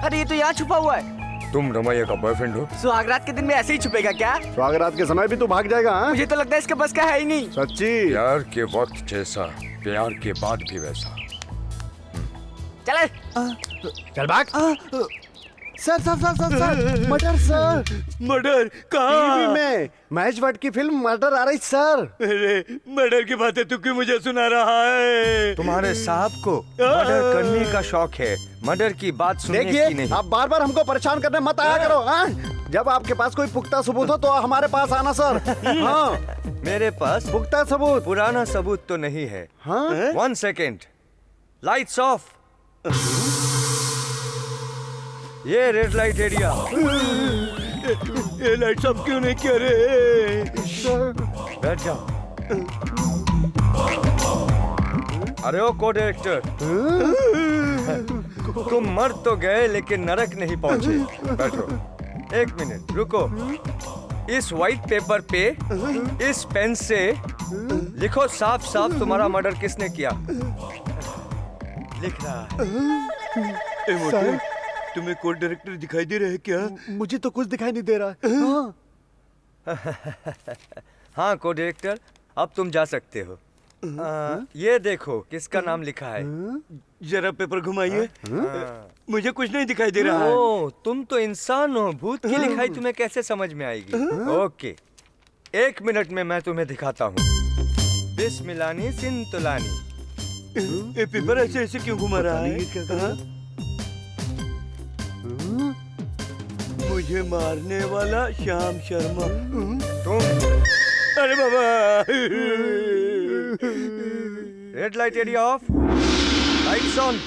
अरे ये तो यहाँ छुपा हुआ है। तुम रमैया का बॉयफ्रेंड हो? सुहागरात के दिन में ऐसे ही छुपेगा क्या? सुहागरात के समय भी तू भाग जाएगा? हाँ? मुझे तो लगता है इसके बस का है ही नहीं। सच्ची? प्यार के वक्त जैसा, प्यार के बाद भी वैसा। चले। चल भाग। Sir sir sir sir sir murder sir. Murder TV में महेश भट्ट की फिल्म मर्डर आ रही सर। अरे मर्डर की बातें तू क्यों मुझे सुना रहा है? तुम्हारे साहब को मर्डर करने का शौक है, मर्डर की बात सुनने की नहीं। देखिए आप बार बार हमको परेशान करने मत आया करो। हाँ? जब आपके पास कोई पुख्ता सबूत हो तो हमारे पास आना सर। हाँ मेरे पास पुख्ता सबूत? पुराना सबूत तो नहीं है। हाँ? 1 सेकेंड, लाइट्स ऑफ। ये रेड लाइट एरिया। ये लाइट ऑफ क्यों नहीं किया रे? बैठ जाओ। अरे ओ को डायरेक्टर, तुम मर तो गए लेकिन नरक नहीं पहुंचे। बैठो। 1 मिनट रुको। इस व्हाइट पेपर पे इस पेन से लिखो साफ साफ तुम्हारा मर्डर किसने किया। लिख रहा है। तुम्हें कोर्ट डायरेक्टर दिखाई दे रहा है क्या? मुझे तो कुछ दिखाई नहीं दे रहा है। हाँ को डायरेक्टर, अब तुम जा सकते हो। ये देखो किसका नाम लिखा है। जरा पेपर घुमाइए। मुझे कुछ नहीं दिखाई दे रहा है। ओ, तुम तो इंसान हो, भूत की लिखाई तुम्हें कैसे समझ में आएगी? ओके, 1 मिनट में मैं तुम्हें दिखाता हूँ। बिस्मिलानी सिंतुलानी। ये पेपर ऐसे ऐसे क्यों घुमा रहा है? मुझे मारने वाला श्याम शर्मा। तुम? अरे बाबा। Red light area off, lights on.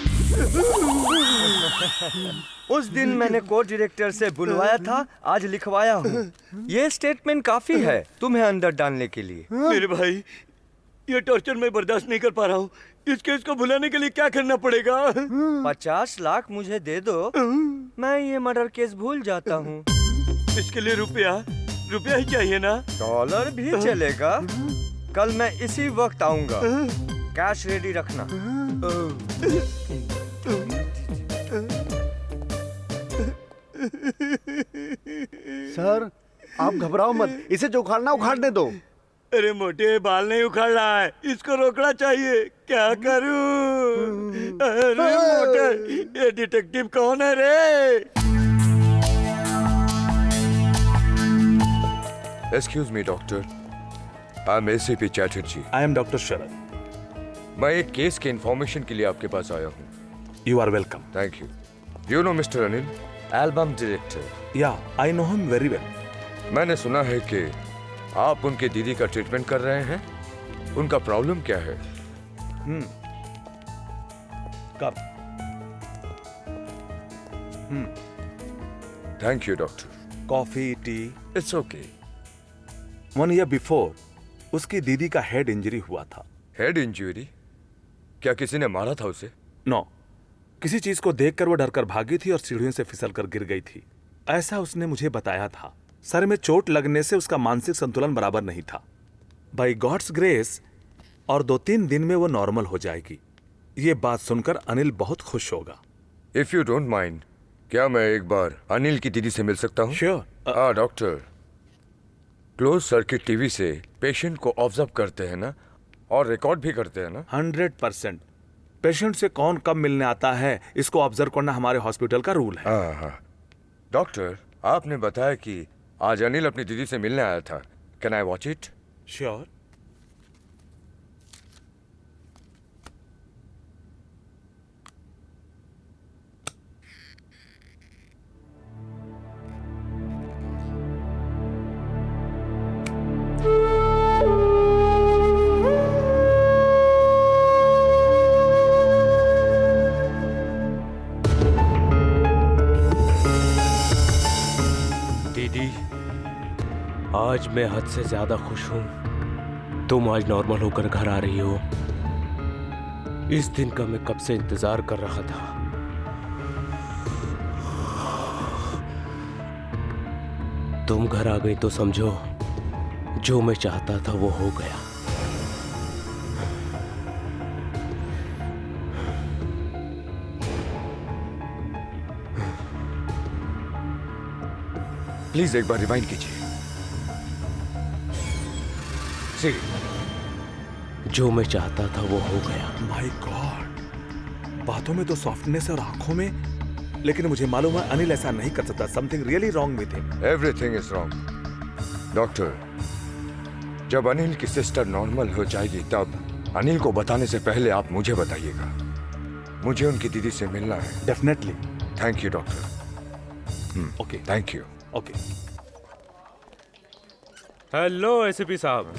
उस दिन मैंने कोर्ट डायरेक्टर से बुलवाया था, आज लिखवाया हूँ। ये स्टेटमेंट काफी है तुम्हें अंदर डालने के लिए। मेरे भाई, ये टॉर्चर मैं बर्दाश्त नहीं कर पा रहा हूँ। इस केस को भुलाने के लिए क्या करना पड़ेगा? 50 लाख मुझे दे दो, मैं ये मर्डर केस भूल जाता हूँ। इसके लिए रुपया ही चाहिए ना? डॉलर भी चलेगा। कल मैं इसी वक्त आऊंगा, कैश रेडी रखना। सर आप घबराओ मत, इसे जो उखाड़ना उखाड़ने दो। अरे मोटे, बाल नहीं उखाड़ रहा है, इसको रोकना चाहिए। क्या करूं? अरे मोटे, ये डिटेक्टिव कौन है रे? Excuse me doctor, I am ACP Chatterjee. I am doctor Sharad. मैं एक केस के इंफॉर्मेशन के लिए आपके पास आया हूँ। You are welcome. Thank you. You know mister Anil, album director? Yeah, I know him very well. मैंने सुना है कि आप उनके दीदी का ट्रीटमेंट कर रहे हैं। उनका प्रॉब्लम क्या है? कब? Thank you doctor. Coffee, T? It's okay. 1 year before उसकी दीदी का हेड इंजरी हुआ था। Head injury? क्या किसी ने मारा था उसे? नो, किसी चीज को देखकर वो डरकर भागी थी और सीढ़ियों से फिसलकर गिर गई थी, ऐसा उसने मुझे बताया था। सर में चोट लगने से उसका मानसिक संतुलन बराबर नहीं था। बाय गॉड्स ग्रेस और 2-3 दिन में वो नॉर्मल हो जाएगी। ये बात सुनकर अनिल बहुत खुश होगा। इफ यू डोंट माइंड, क्या मैं एक बार अनिल की दीदी से मिल सकता हूँ? Sure. Doctor, close circuit TV से पेशेंट को ऑब्जर्व करते हैं ना, और रिकॉर्ड भी करते हैं ना? 100%। पेशेंट से कौन कब मिलने आता है, इसको ऑब्जर्व करना हमारे हॉस्पिटल का रूल है। हाँ। डॉक्टर, आपने बताया कि आज अनिल अपनी दीदी से मिलने आया था। Can I watch it? Sure. आज मैं हद से ज्यादा खुश हूं। तुम आज नॉर्मल होकर घर आ रही हो। इस दिन का मैं कब से इंतजार कर रहा था। तुम घर आ गई तो समझो जो मैं चाहता था वो हो गया। प्लीज एक बार रिवाइंड कीजिए। जो मैं चाहता था वो हो गया। माय गॉड, बातों में तो सॉफ्टनेस और आंखों में, लेकिन मुझे मालूम है अनिल ऐसा नहीं कर सकता। Something really wrong with him. Everything is wrong. Doctor, जब अनिल की सिस्टर नॉर्मल हो जाएगी तब अनिल को बताने से पहले आप मुझे बताइएगा। मुझे उनकी दीदी से मिलना है। Definitely. Thank you doctor. Okay, thank you. Okay. Hello ACP साहब,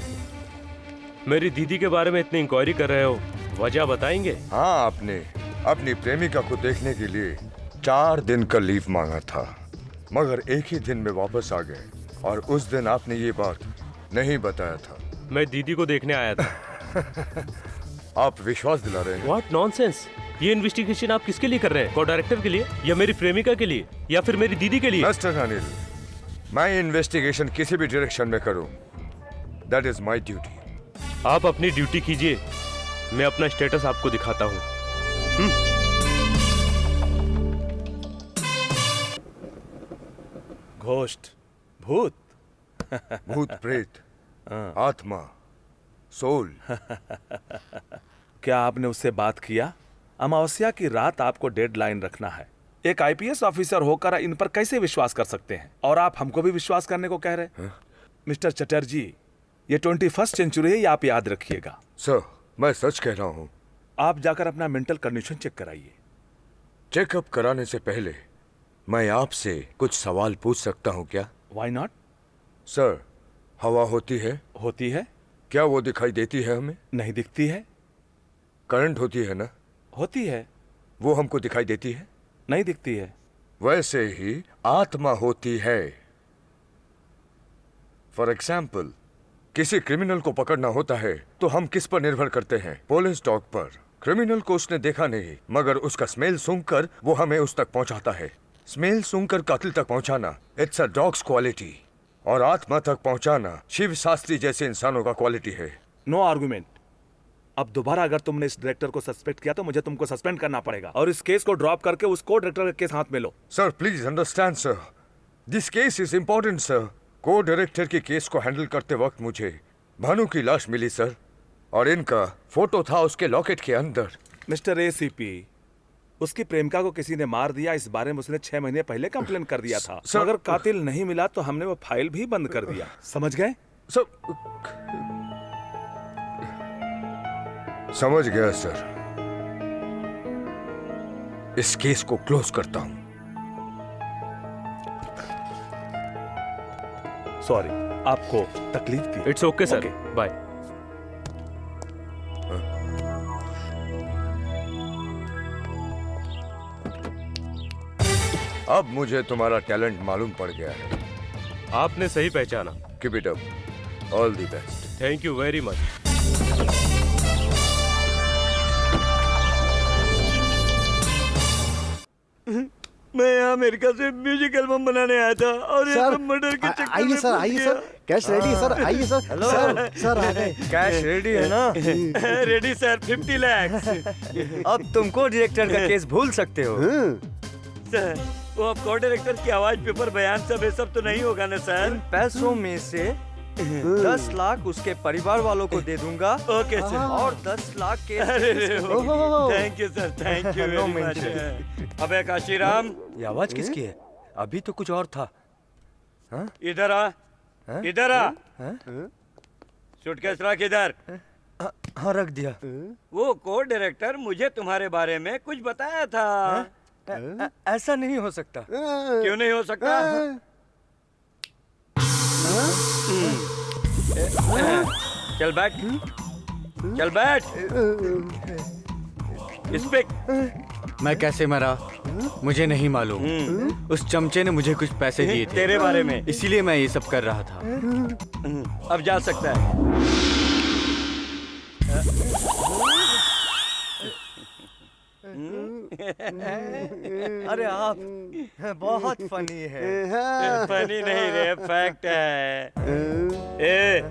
मेरी दीदी के बारे में इतनी इंक्वायरी कर रहे हो, वजह बताएंगे? हाँ, आपने अपनी प्रेमिका को देखने के लिए 4 दिन का लीव मांगा था, मगर एक ही दिन में वापस आ गए, और उस दिन आपने ये बात नहीं बताया था। मैं दीदी को देखने आया था। आप विश्वास दिला रहे हैं? What nonsense. ये इन्वेस्टिगेशन आप किसके लिए कर रहे हैं? को डायरेक्टर के लिए, या मेरी प्रेमिका के लिए, या फिर मेरी दीदी के लिए? मिस्टर अनिल, मैं इन्वेस्टिगेशन किसी भी डायरेक्शन में करूं, दैट इज माय ड्यूटी। आप अपनी ड्यूटी कीजिए, मैं अपना स्टेटस आपको दिखाता हूं। घोस्ट, भूत, भूत प्रेत, आत्मा, सोल। क्या आपने उससे बात किया? अमावस्या की रात आपको डेडलाइन रखना है। एक आईपीएस ऑफिसर होकर इन पर कैसे विश्वास कर सकते हैं? और आप हमको भी विश्वास करने को कह रहे? मिस्टर चटर्जी, ये 21st सेंचुरी है, ये आप याद रखिएगा। सर, मैं सच कह रहा हूँ। आप जाकर अपना मेंटल कंडीशन चेक कराइए। चेकअप कराने से पहले मैं आपसे कुछ सवाल पूछ सकता हूँ क्या? Why not? सर, हवा होती है? होती है। क्या वो दिखाई देती है हमें? नहीं दिखती है। करंट होती है ना? होती है। वो हमको दिखाई देती है? नहीं दिखती है। वैसे ही आत्मा होती है। फॉर एग्जाम्पल, किसी क्रिमिनल को पकड़ना होता है तो हम किस पर निर्भर करते हैं? पुलिस डॉग पर। क्रिमिनल को उसने देखा नहीं, मगर उसका स्मेल सूंघकर वो हमें उस तक पहुंचाता है। स्मेल सूंघकर कातिल तक पहुंचाना, इट्स अ डॉग्स क्वालिटी। और आत्मा तक पहुंचाना शिव शास्त्री जैसे इंसानों का क्वालिटी है। No argument. अब दोबारा अगर तुमने इस डायरेक्टर को सस्पेक्ट किया तो मुझे तुमको सस्पेंड करना पड़ेगा और इस केस को ड्रॉप करके उस को डायरेक्टर का केस हाथ में लो। Sir please understand sir, this case is important sir. को डायरेक्टर की केस को हैंडल करते वक्त मुझे भानु की लाश मिली सर, और इनका फोटो था उसके लॉकेट के अंदर। मिस्टर एसीपी, उसकी प्रेमिका को किसी ने मार दिया, इस बारे में उसने 6 महीने पहले कंप्लेन कर दिया था। अगर कातिल नहीं मिला तो हमने वो फाइल भी बंद कर दिया। समझ गए? समझ गया सर। इस केस को क्लोज करता हूं। सॉरी, आपको तकलीफ दी। It's okay sir, bye. अब मुझे तुम्हारा टैलेंट मालूम पड़ गया है। आपने सही पहचाना। Keep it up. All the best. Thank you very much. मैं यहाँ अमेरिका से म्यूजिक एल्बम बनाने आया था और ये सब मर्डर के चक्कर में आइए सर, आइए सर, कैश रेडी है सर, आइए सर। हेलो सर आ गए। कैश रेडी है ना? Ready sir, 50 lakh. अब तुमको डायरेक्टर का केस भूल सकते हो। सर, वो अब को डायरेक्टर की आवाज पेपर बयान सब ये सब तो नहीं होगा ना सर? पैसों में से 10 लाख उसके परिवार वालों को दे दूंगा। Okay sir. और 10 लाख के thank you sir, thank you very much. अबे काशीराम, ये आवाज किसकी है? अभी तो कुछ और था। इधर आ, इधर आ। सूटकेस रख इधर। हाँ रख दिया। वो को डायरेक्टर मुझे तुम्हारे बारे में कुछ बताया था। ऐसा नहीं हो सकता। क्यों नहीं हो सकता? चल बैठ, चल बैठ। स्पीक। मैं कैसे मरा मुझे नहीं मालूम। उस चमचे ने मुझे कुछ पैसे दिए थे तेरे बारे में, इसीलिए मैं ये सब कर रहा था। अब जा सकता है। अरे आप बहुत फनी है। फनी नहीं रे, फैक्ट है। ए,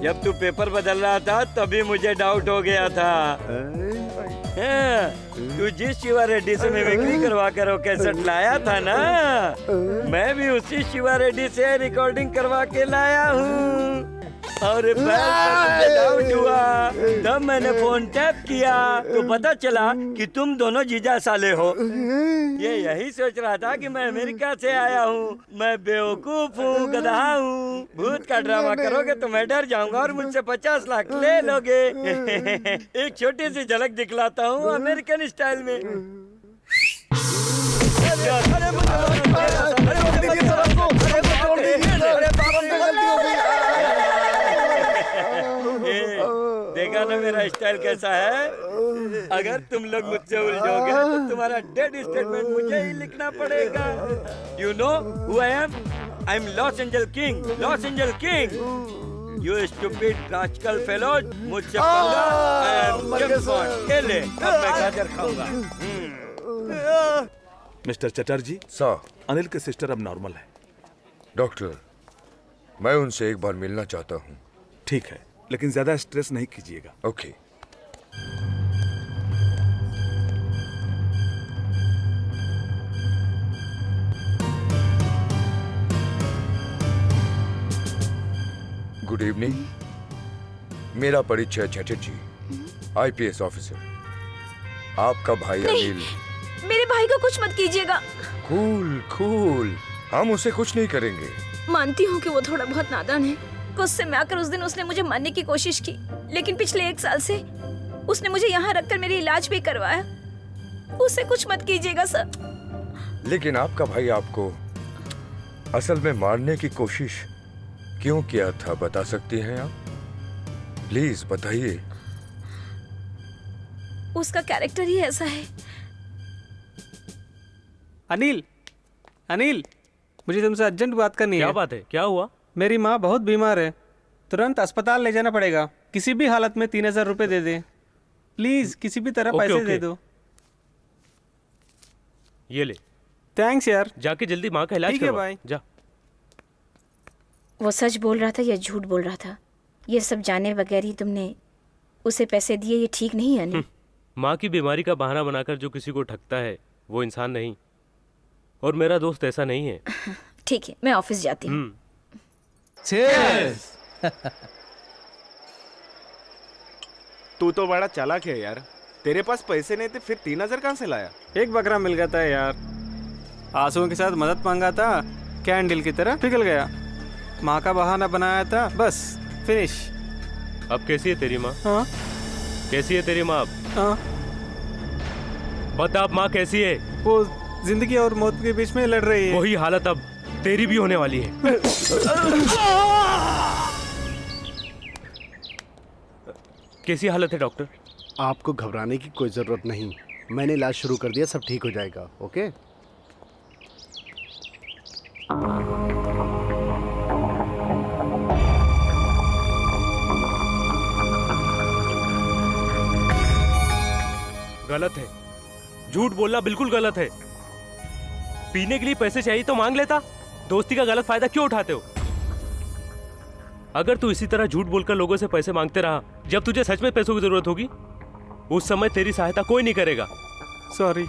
जब तू पेपर बदल रहा था तभी मुझे डाउट हो गया था। तू जिस शिवा रेड्डी से मिमिक्री करवा कर वो कैसेट लाया था ना, मैं भी उसी शिवा रेड्डी से रिकॉर्डिंग करवा के लाया हूँ। और डाउट हुआ तब मैंने फोन टैप किया तो पता चला कि तुम दोनों जीजा साले हो। ये यही सोच रहा था कि मैं अमेरिका से आया हूँ, मैं बेवकूफ हूँ, गधा हूँ। भूत का ड्रामा करोगे तो मैं डर जाऊंगा और मुझसे 50 लाख ले लोगे। एक छोटी सी झलक दिखलाता हूँ अमेरिकन स्टाइल में। देखा ना मेरा स्टाइल कैसा है? अगर तुम लोग मुझसे उलझोगे तो तुम्हारा डेड स्टेटमेंट मुझे ही लिखना पड़ेगा। You know who I am? I am loss angel king, loss angel king. You stupid rascal fellows, मुझसे पंगा। I am James bond. ले, अब मैं गाजर खाऊंगा। मिस्टर चटर्जी, सर, अनिल की सिस्टर अब नॉर्मल है। डॉक्टर, मैं उनसे एक बार मिलना चाहता हूँ। ठीक है, लेकिन ज्यादा स्ट्रेस नहीं कीजिएगा। ओके। Good evening. मेरा परिचय चटर्जी, आईपीएस ऑफिसर। आपका भाई अनिल। मेरे भाई को कुछ मत कीजिएगा। कूल कूल, हम उसे कुछ नहीं करेंगे। मानती हूँ कि वो थोड़ा बहुत नादान है। गुस्से में आकर उस दिन उसने मुझे मारने की कोशिश की, लेकिन पिछले 1 साल से उसने मुझे यहाँ रखकर मेरी इलाज भी करवाया। उसे कुछ मत कीजिएगा सर। लेकिन आपका भाई आपको असल में मारने की कोशिश क्यों किया था, बता सकती हैं आप? प्लीज बताइए। उसका कैरेक्टर ही ऐसा है। अनिल, अनिल, मुझे तुमसे अर्जेंट बात करनी है। क्या बात है? क्या हुआ? मेरी माँ बहुत बीमार है, तुरंत अस्पताल ले जाना पड़ेगा। किसी भी हालत में 3000 रुपए दे दे प्लीज, किसी भी तरह पैसे दे दो। ये ले। थैंक्स यार। जाके जल्दी माँ का इलाज ठीक है करवा। भाई। जा। वो सच बोल रहा था या झूठ बोल रहा था, ये सब जाने बगैर ही तुमने उसे पैसे दिए, ये ठीक नहीं है अनिल। माँ की बीमारी का बहाना बनाकर जो किसी को ठगता है वो इंसान नहीं, और मेरा दोस्त ऐसा नहीं है। ठीक है, मैं ऑफिस जाती हूँ। तू तो बड़ा चालाक है यार, तेरे पास पैसे नहीं थे फिर 3000 कहाँ से लाया? एक बकरा मिल गया था यार, आंसुओं के साथ मदद मांगा था, कैंडल की तरह पिघल गया। माँ का बहाना बनाया था, बस फिनिश। अब कैसी है तेरी माँ? हाँ? कैसी है तेरी माँ अब? हाँ? बता अब माँ कैसी है? वो जिंदगी और मौत के बीच में लड़ रही है। वही हालत अब तेरी भी होने वाली है। कैसी हालत है डॉक्टर? आपको घबराने की कोई जरूरत नहीं, मैंने इलाज शुरू कर दिया, सब ठीक हो जाएगा। ओके? गलत है, झूठ बोलना बिल्कुल गलत है। पीने के लिए पैसे चाहिए तो मांग लेता, दोस्ती का गलत फायदा क्यों उठाते हो? अगर तू इसी तरह झूठ बोलकर लोगों से पैसे मांगते रहा, जब तुझे सच में पैसों की जरूरत होगी उस समय तेरी सहायता कोई नहीं करेगा। सॉरी,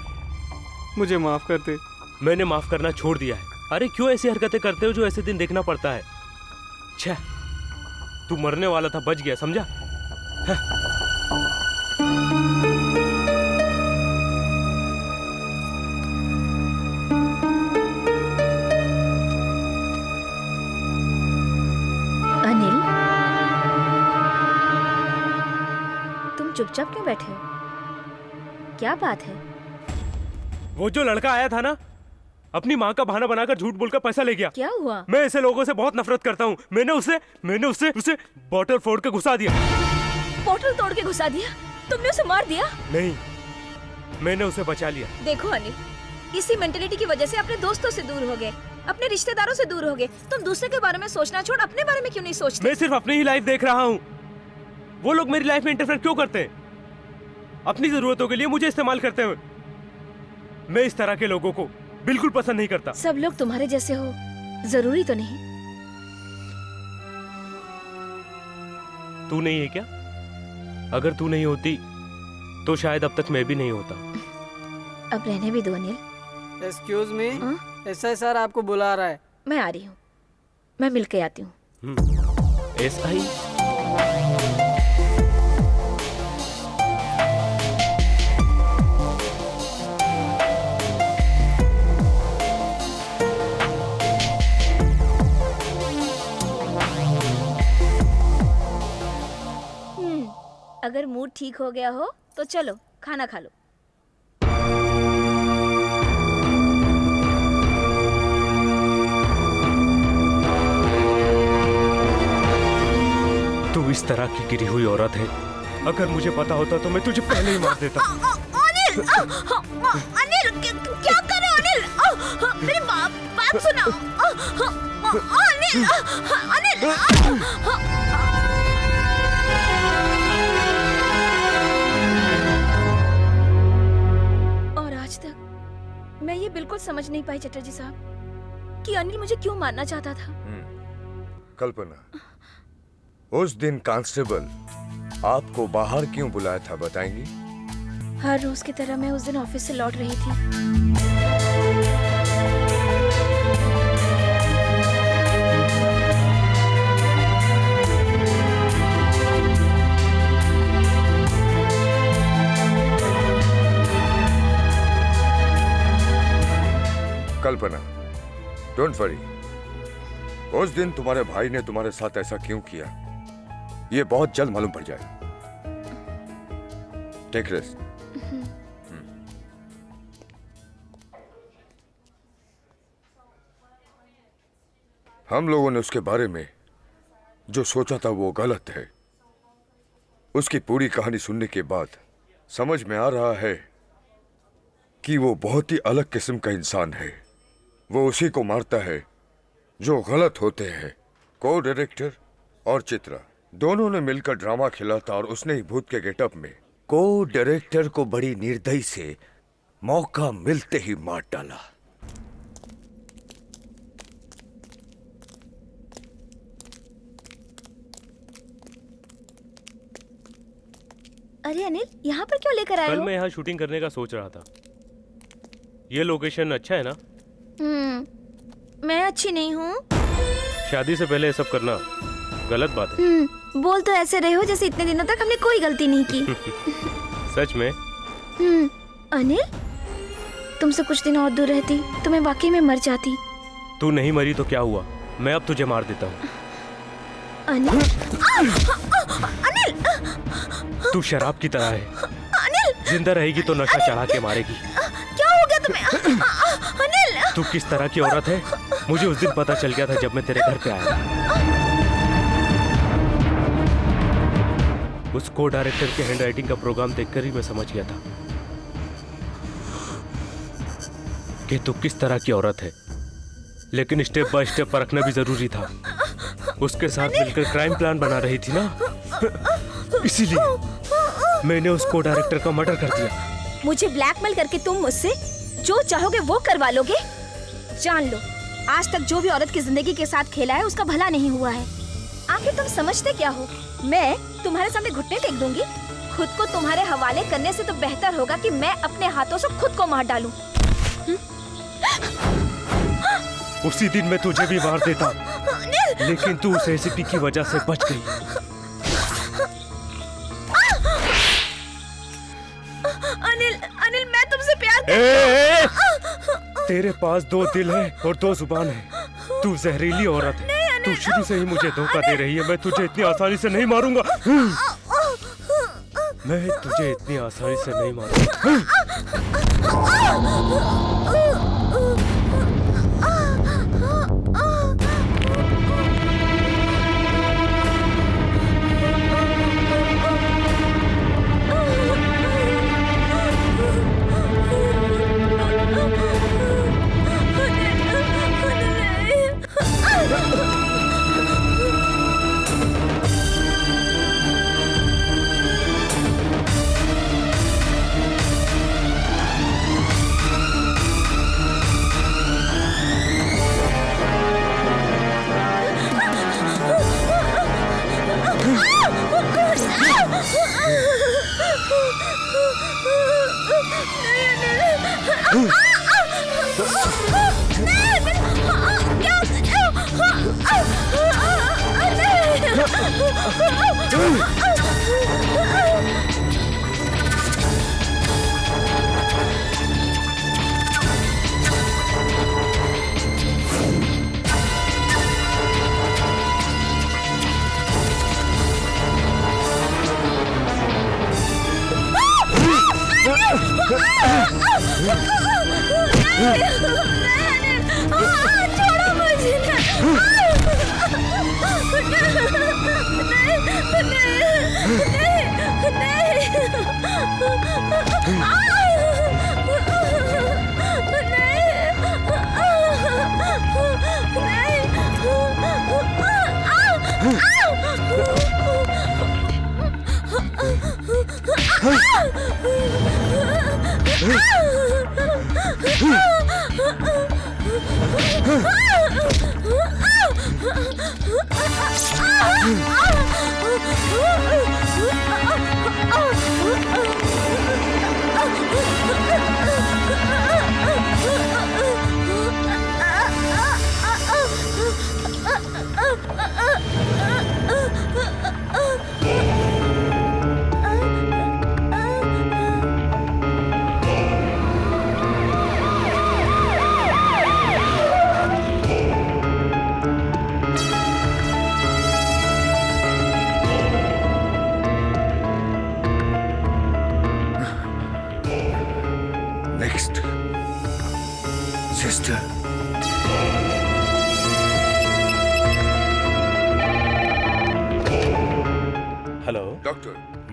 मुझे माफ कर दे। मैंने माफ करना छोड़ दिया है। अरे क्यों ऐसी हरकतें करते हो जो ऐसे दिन देखना पड़ता है? छह, तू मरने वाला था, बच गया, समझा? अनिल, तुम चुपचाप क्यों बैठे हो? क्या बात है? वो जो लड़का आया था ना, अपनी माँ का बहाना बनाकर झूठ बोलकर पैसा ले गया। क्या हुआ? मैं ऐसे लोगों से बहुत नफरत करता हूँ। मैंने उसे बॉटल फोड़ के घुसा दिया। बोतल तोड़ के घुसा दिया? तुमने उसे मार दिया? नहीं, मैंने उसे बचा लिया। देखो अनिल, इसी मेंटेलिटी की वजह से अपने दोस्तों से दूर हो गए, अपने रिश्तेदारों से दूर हो गए। तुम दूसरे के बारे में सोचना छोड़ अपने बारे में क्यों नहीं सोचते? मैं सिर्फ अपनी ही लाइफ देख रहा हूँ। वो लोग मेरी लाइफ में इंटरफेयर क्यों करते हैं? अपनी जरूरतों के लिए मुझे इस्तेमाल करते हैं। मैं इस तरह के लोगों को बिल्कुल पसंद नहीं करता। सब लोग तुम्हारे जैसे हो जरूरी तो नहीं। तू नहीं है क्या? अगर तू नहीं होती तो शायद अब तक मैं भी नहीं होता। अब रहने भी दो Anil. Excuse me, SI sir आपको बुला रहा है। मैं आ रही हूँ, मैं मिल के आती हूँ। एसआई? अगर मूड ठीक हो गया हो तो चलो खाना खा लो। तू इस तरह की गिरी हुई औरत है, अगर मुझे पता होता तो मैं तुझे पहले ही मार देता। अनिल, अनिल क्या कर रहे हो अनिल? मेरी बात सुनो। अनिल, अनिल। और आज तक मैं ये बिल्कुल समझ नहीं पाई चटर्जी साहब कि अनिल मुझे क्यों मारना चाहता था। कल्पना, उस दिन कांस्टेबल आपको बाहर क्यों बुलाया था, बताएंगी? हर रोज की तरह मैं उस दिन ऑफिस से लौट रही थी। कल्पना, डोंट वरी। उस दिन तुम्हारे भाई ने तुम्हारे साथ ऐसा क्यों किया, ये बहुत जल्द मालूम पड़ जाएगा। Take rest. हम लोगों ने उसके बारे में जो सोचा था वो गलत है। उसकी पूरी कहानी सुनने के बाद समझ में आ रहा है कि वो बहुत ही अलग किस्म का इंसान है। वो उसी को मारता है जो गलत होते हैं। को डायरेक्टर और चित्रा दोनों ने मिलकर ड्रामा खेला था और उसने ही भूत के गेटअप में को डायरेक्टर को बड़ी निर्दयी से मौका मिलते ही मार डाला। अरे अनिल, यहाँ पर क्यों लेकर आए कल हो? मैं यहाँ शूटिंग करने का सोच रहा था। ये लोकेशन अच्छा है ना? मैं अच्छी नहीं हूँ। शादी से पहले ये सब करना गलत बात है। बोल तो ऐसे रहे हो जैसे इतने दिनों तक हमने कोई गलती नहीं की। सच में? अनिल, तुमसे कुछ दिन और दूर रहती तो मैं वाकई में मर जाती। तू नहीं मरी तो क्या हुआ, मैं अब तुझे मार देता हूँ। अनिल, अनिल, तू शराब की तरह है। अनिल, जिंदा रहेगी तो नशा चढ़ा के मारेगी। क्या हो गया तुम्हें? अनिल, तू किस तरह की औरत है मुझे उस दिन पता चल गया था जब मैं तेरे घर पे आया। उस को डायरेक्टर के हैंडराइटिंग का प्रोग्राम देखकर ही मैं समझ गया था कि तू किस तरह की औरत है, लेकिन स्टेप बाय स्टेप परखना भी जरूरी था। उसके साथ मिलकर क्राइम प्लान बना रही थी ना, इसीलिए मैंने उसको डायरेक्टर का मर्डर कर दिया। मुझे ब्लैकमेल करके तुम मुझसे जो चाहोगे वो करवा लोगे? जान लो, आज तक जो भी औरत की जिंदगी के साथ खेला है उसका भला नहीं हुआ है। आखिर तुम समझते क्या हो? मैं तुम्हारे सामने घुटने टेक दूंगी? खुद को तुम्हारे हवाले करने से तो बेहतर होगा कि मैं अपने हाथों से खुद को मार डालूं। उसी दिन मैं तुझे भी मार देता, लेकिन तू उस एसीपी की वजह से बच गई। अनिल, अनिल, मैं तुमसे प्यार करती हूँ। तेरे पास दो दिल है और दो जुबान है। तू जहरीली औरत है। तू शुरू से ही मुझे धोखा दे रही है। मैं तुझे इतनी आसानी से नहीं मारूंगा। मैं तुझे इतनी आसानी से नहीं मारूंगा।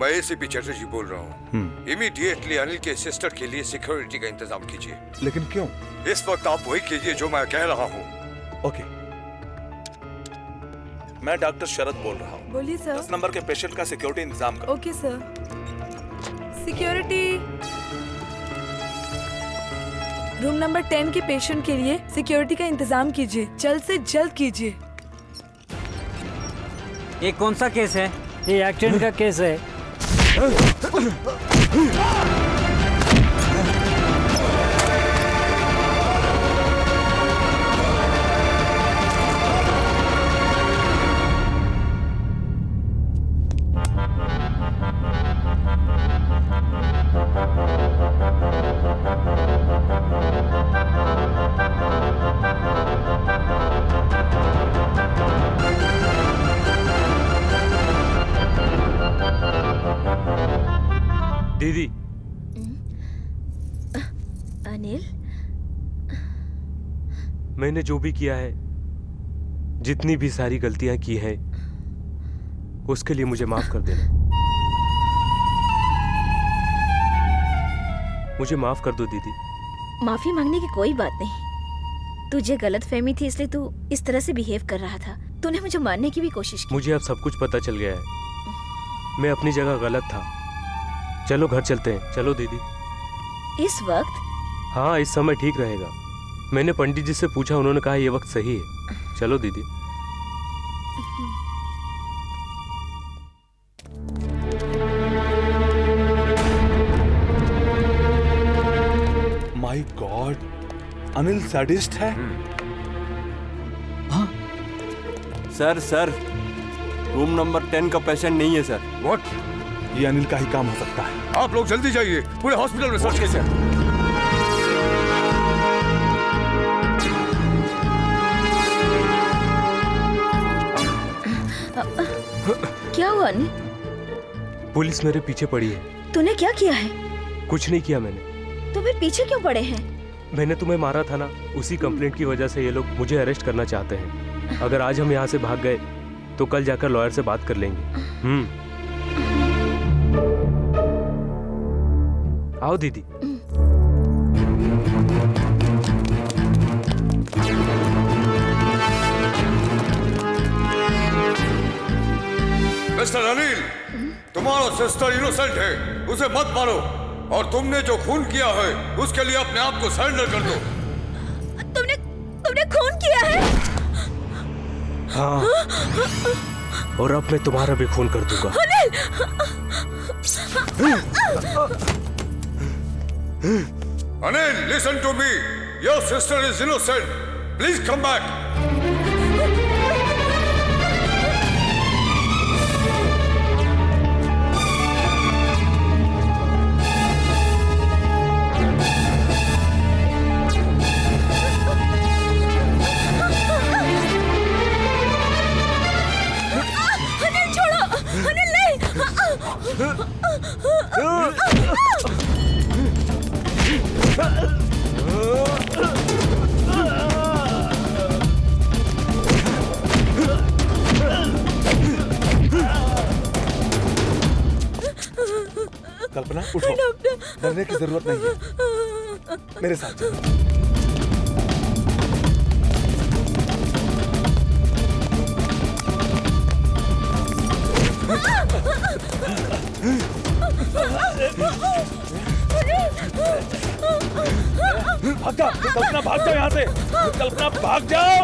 मैं एसीपी चटर्जी बोल रहा हूँ। इमीडिएटली अनिल के सिस्टर के लिए सिक्योरिटी का इंतजाम कीजिए। लेकिन क्यों? इस वक्त आप वही कीजिए जो मैं कह रहा हूँ। ओके। मैं डॉक्टर शरद बोल रहा हूँ। बोलिए सर। 10 नंबर के पेशेंट का सिक्योरिटी इंतजाम करो। Okay sir. Security. Room number 10 के पेशेंट के लिए सिक्योरिटी का इंतजाम कीजिए, जल्द से जल्द कीजिए। ये कौन सा केस है? ये एक्सीडेंट का केस है। दीदी। अनिल, मैंने जो भी किया है, जितनी भी सारी गलतियां की हैं, उसके लिए मुझे माफ कर देना। मुझे माफ कर दो दीदी। माफी मांगने की कोई बात नहीं। तुझे गलतफहमी थी इसलिए तू इस तरह से बिहेव कर रहा था। तूने मुझे मारने की भी कोशिश की। मुझे अब सब कुछ पता चल गया है। मैं अपनी जगह गलत था। चलो घर चलते हैं। चलो दीदी। इस वक्त? हाँ, इस समय ठीक रहेगा। मैंने पंडित जी से पूछा, उन्होंने कहा ये वक्त सही है। चलो दीदी। माय गॉड, अनिल सैडिस्ट है। सर रूम नंबर 10 का पेशेंट नहीं है सर। व्हाट? ये अनिल का ही काम हो सकता है। आप लोग जल्दी जाइए, पूरे हॉस्पिटल में सर्च कीजिए। क्या हुआ अनिल? पुलिस मेरे पीछे पड़ी है। तूने क्या किया है? कुछ नहीं किया मैंने। तो फिर पीछे क्यों पड़े हैं? मैंने तुम्हें मारा था ना, उसी कंप्लेंट की वजह से ये लोग मुझे अरेस्ट करना चाहते हैं। अगर आज हम यहाँ से भाग गए तो कल जाकर लॉयर से बात कर लेंगे। आओ दीदी। मिस्टर अनिल, तुम्हारा सिस्टर इनोसेंट है, उसे मत मारो। और तुमने जो खून किया है उसके लिए अपने आप को सरेंडर कर दो। तुमने खून किया है? हाँ, और अब मैं तुम्हारा भी खून कर दूंगा। Anil, listen to me. Your sister is innocent. Please come back. Anil छोड़ो! अनिल नहीं! कल्पना उठो, डरने की जरूरत नहीं है। मेरे साथ चलो। भाग जाओ कल्पना, भाग जाओ यहाँ से। कल्पना भाग जाओ।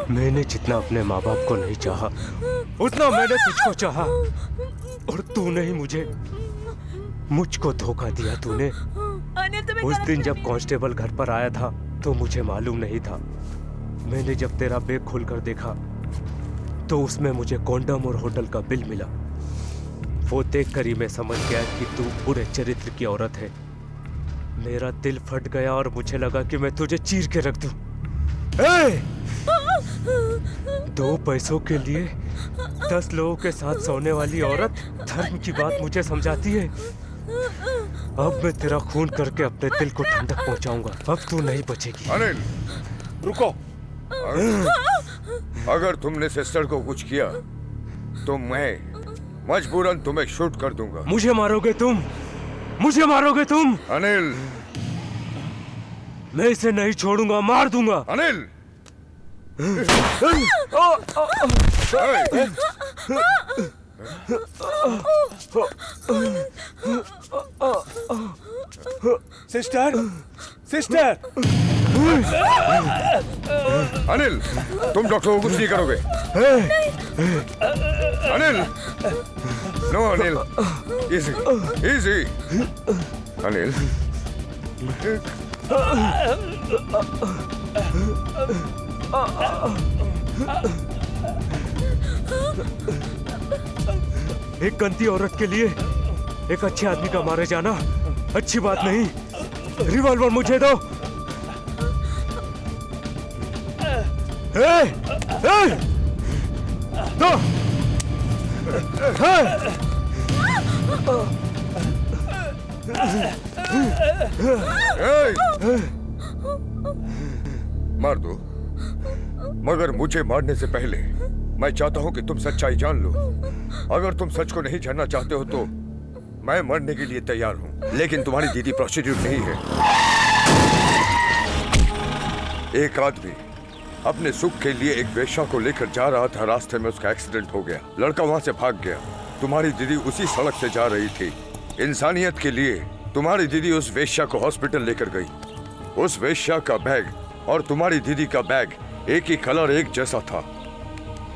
मैंने जितना अपने माँ बाप को नहीं चाहा, उतना मैंने तुझको चाहा, और तूने ही मुझको धोखा दिया तूने। उस दिन जब कांस्टेबल घर पर आया था तो मुझे मालूम नहीं था। मैंने जब तेरा बैग खोलकर देखा तो उसमें मुझे कॉन्डम और होटल का बिल मिला। वो देखकर ही मैं समझ गया कि तू बुरे चरित्र की औरत है। मेरा दिल फट गया और मुझे लगा कि मैं तुझे चीर के रख दूं। 2 पैसों के लिए 10 लोगों के साथ सोने वाली औरत धर्म की बात मुझे समझाती है। अब मैं तेरा खून करके अपने दिल को ठंडक पहुंचाऊंगा। अब तू नहीं बचेगी। अनिल, रुको। अगर तुमने सिस्टर को कुछ किया तो मैं मजबूरन तुम्हें शूट कर दूंगा। मुझे मारोगे तुम? मुझे मारोगे तुम? अनिल, मैं इसे नहीं छोड़ूंगा, मार दूंगा। Anil, sister, sister. अनिल, तुम डॉक्टर को कुछ नहीं करोगे। Anil, no Anil, easy, easy. Anil, एक गंदी औरत के लिए एक अच्छे आदमी का मारे जाना अच्छी बात नहीं। रिवॉल्वर मुझे दो। दो। मार दो, मगर मुझे मारने से पहले मैं चाहता हूं कि तुम सच्चाई जान लो। अगर तुम सच को नहीं जानना चाहते हो तो मैं मरने के लिए तैयार हूं, लेकिन तुम्हारी दीदी प्रोस्टिट्यूट नहीं है। एक आदमी अपने सुख के लिए एक वेश्या को लेकर जा रहा था। रास्ते में उसका एक्सीडेंट हो गया, लड़का वहां से भाग गया। तुम्हारी दीदी उसी सड़क से जा रही थी। इंसानियत के लिए तुम्हारी दीदी उस वेश्या को हॉस्पिटल लेकर गई। उस वेश्या का बैग और तुम्हारी दीदी का बैग एक ही कलर, एक जैसा था।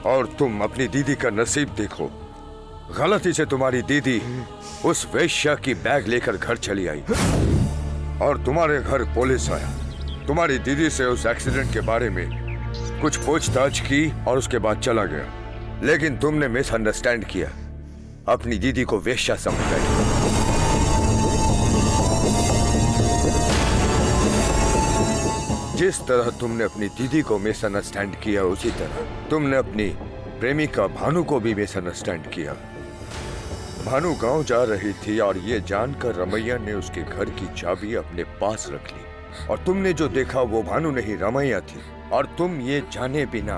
और तुम अपनी दीदी का नसीब देखो, गलती से तुम्हारी दीदी उस वेश्या की बैग लेकर घर चली आई और तुम्हारे घर पुलिस आया। तुम्हारी दीदी से उस एक्सीडेंट के बारे में कुछ पूछताछ की और उसके बाद चला गया। लेकिन तुमने मिसअंडरस्टैंड किया, अपनी दीदी को वेश्या समझ बैठे। जिस तरह तुमने अपनी दीदी को मिसअंडरस्टैंड किया, उसी तरह तुमने अपनी प्रेमिका भानु को भी मिसअंडरस्टैंड किया। भानु गांव जा रही थी और ये जानकर रमैया ने उसके घर की चाबी अपने पास रख ली, और तुमने जो देखा वो भानु नहीं रमैया थी। और तुम ये जाने बिना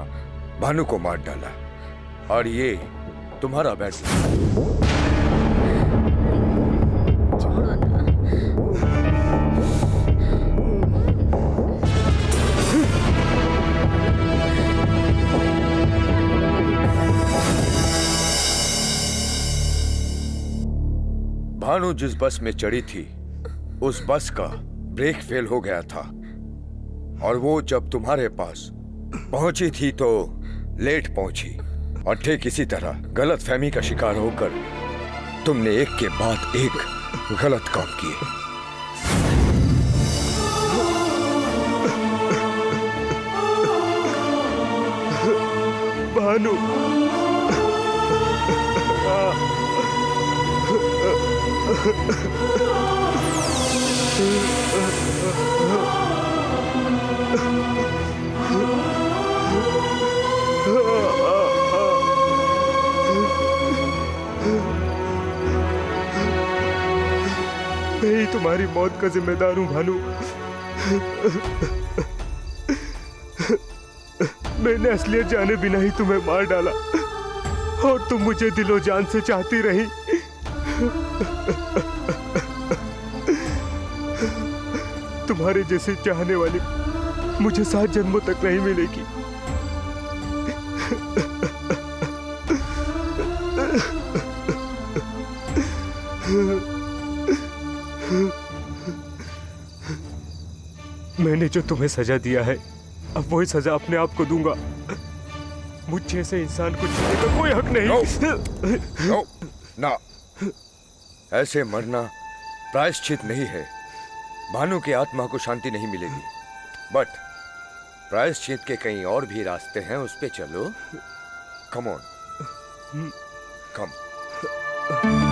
भानु को मार डाला और ये तुम्हारा बेड। भानु जिस बस में चढ़ी थी उस बस का ब्रेक फेल हो गया था और वो जब तुम्हारे पास पहुंची थी तो लेट पहुंची और ठीक इसी तरह गलत फहमी का शिकार होकर तुमने एक के बाद एक गलत काम किए। भानु मैं ही तुम्हारी मौत का जिम्मेदार हूं भानु। मैंने असलियत जाने बिना ही तुम्हें मार डाला और तुम मुझे दिलो जान से चाहती रही। तुम्हारे जैसे चाहने वाली मुझे 7 जन्मों तक नहीं मिलेगी। मैंने जो तुम्हें सजा दिया है अब वही सजा अपने आप को दूंगा। मुझ जैसे इंसान को जीने का कोई हक नहीं। ना, ऐसे मरना प्रायश्चित नहीं है। भानु की आत्मा को शांति नहीं मिलेगी, बट प्रायश्चित के कई और भी रास्ते हैं, उस पे चलो। Come on, come.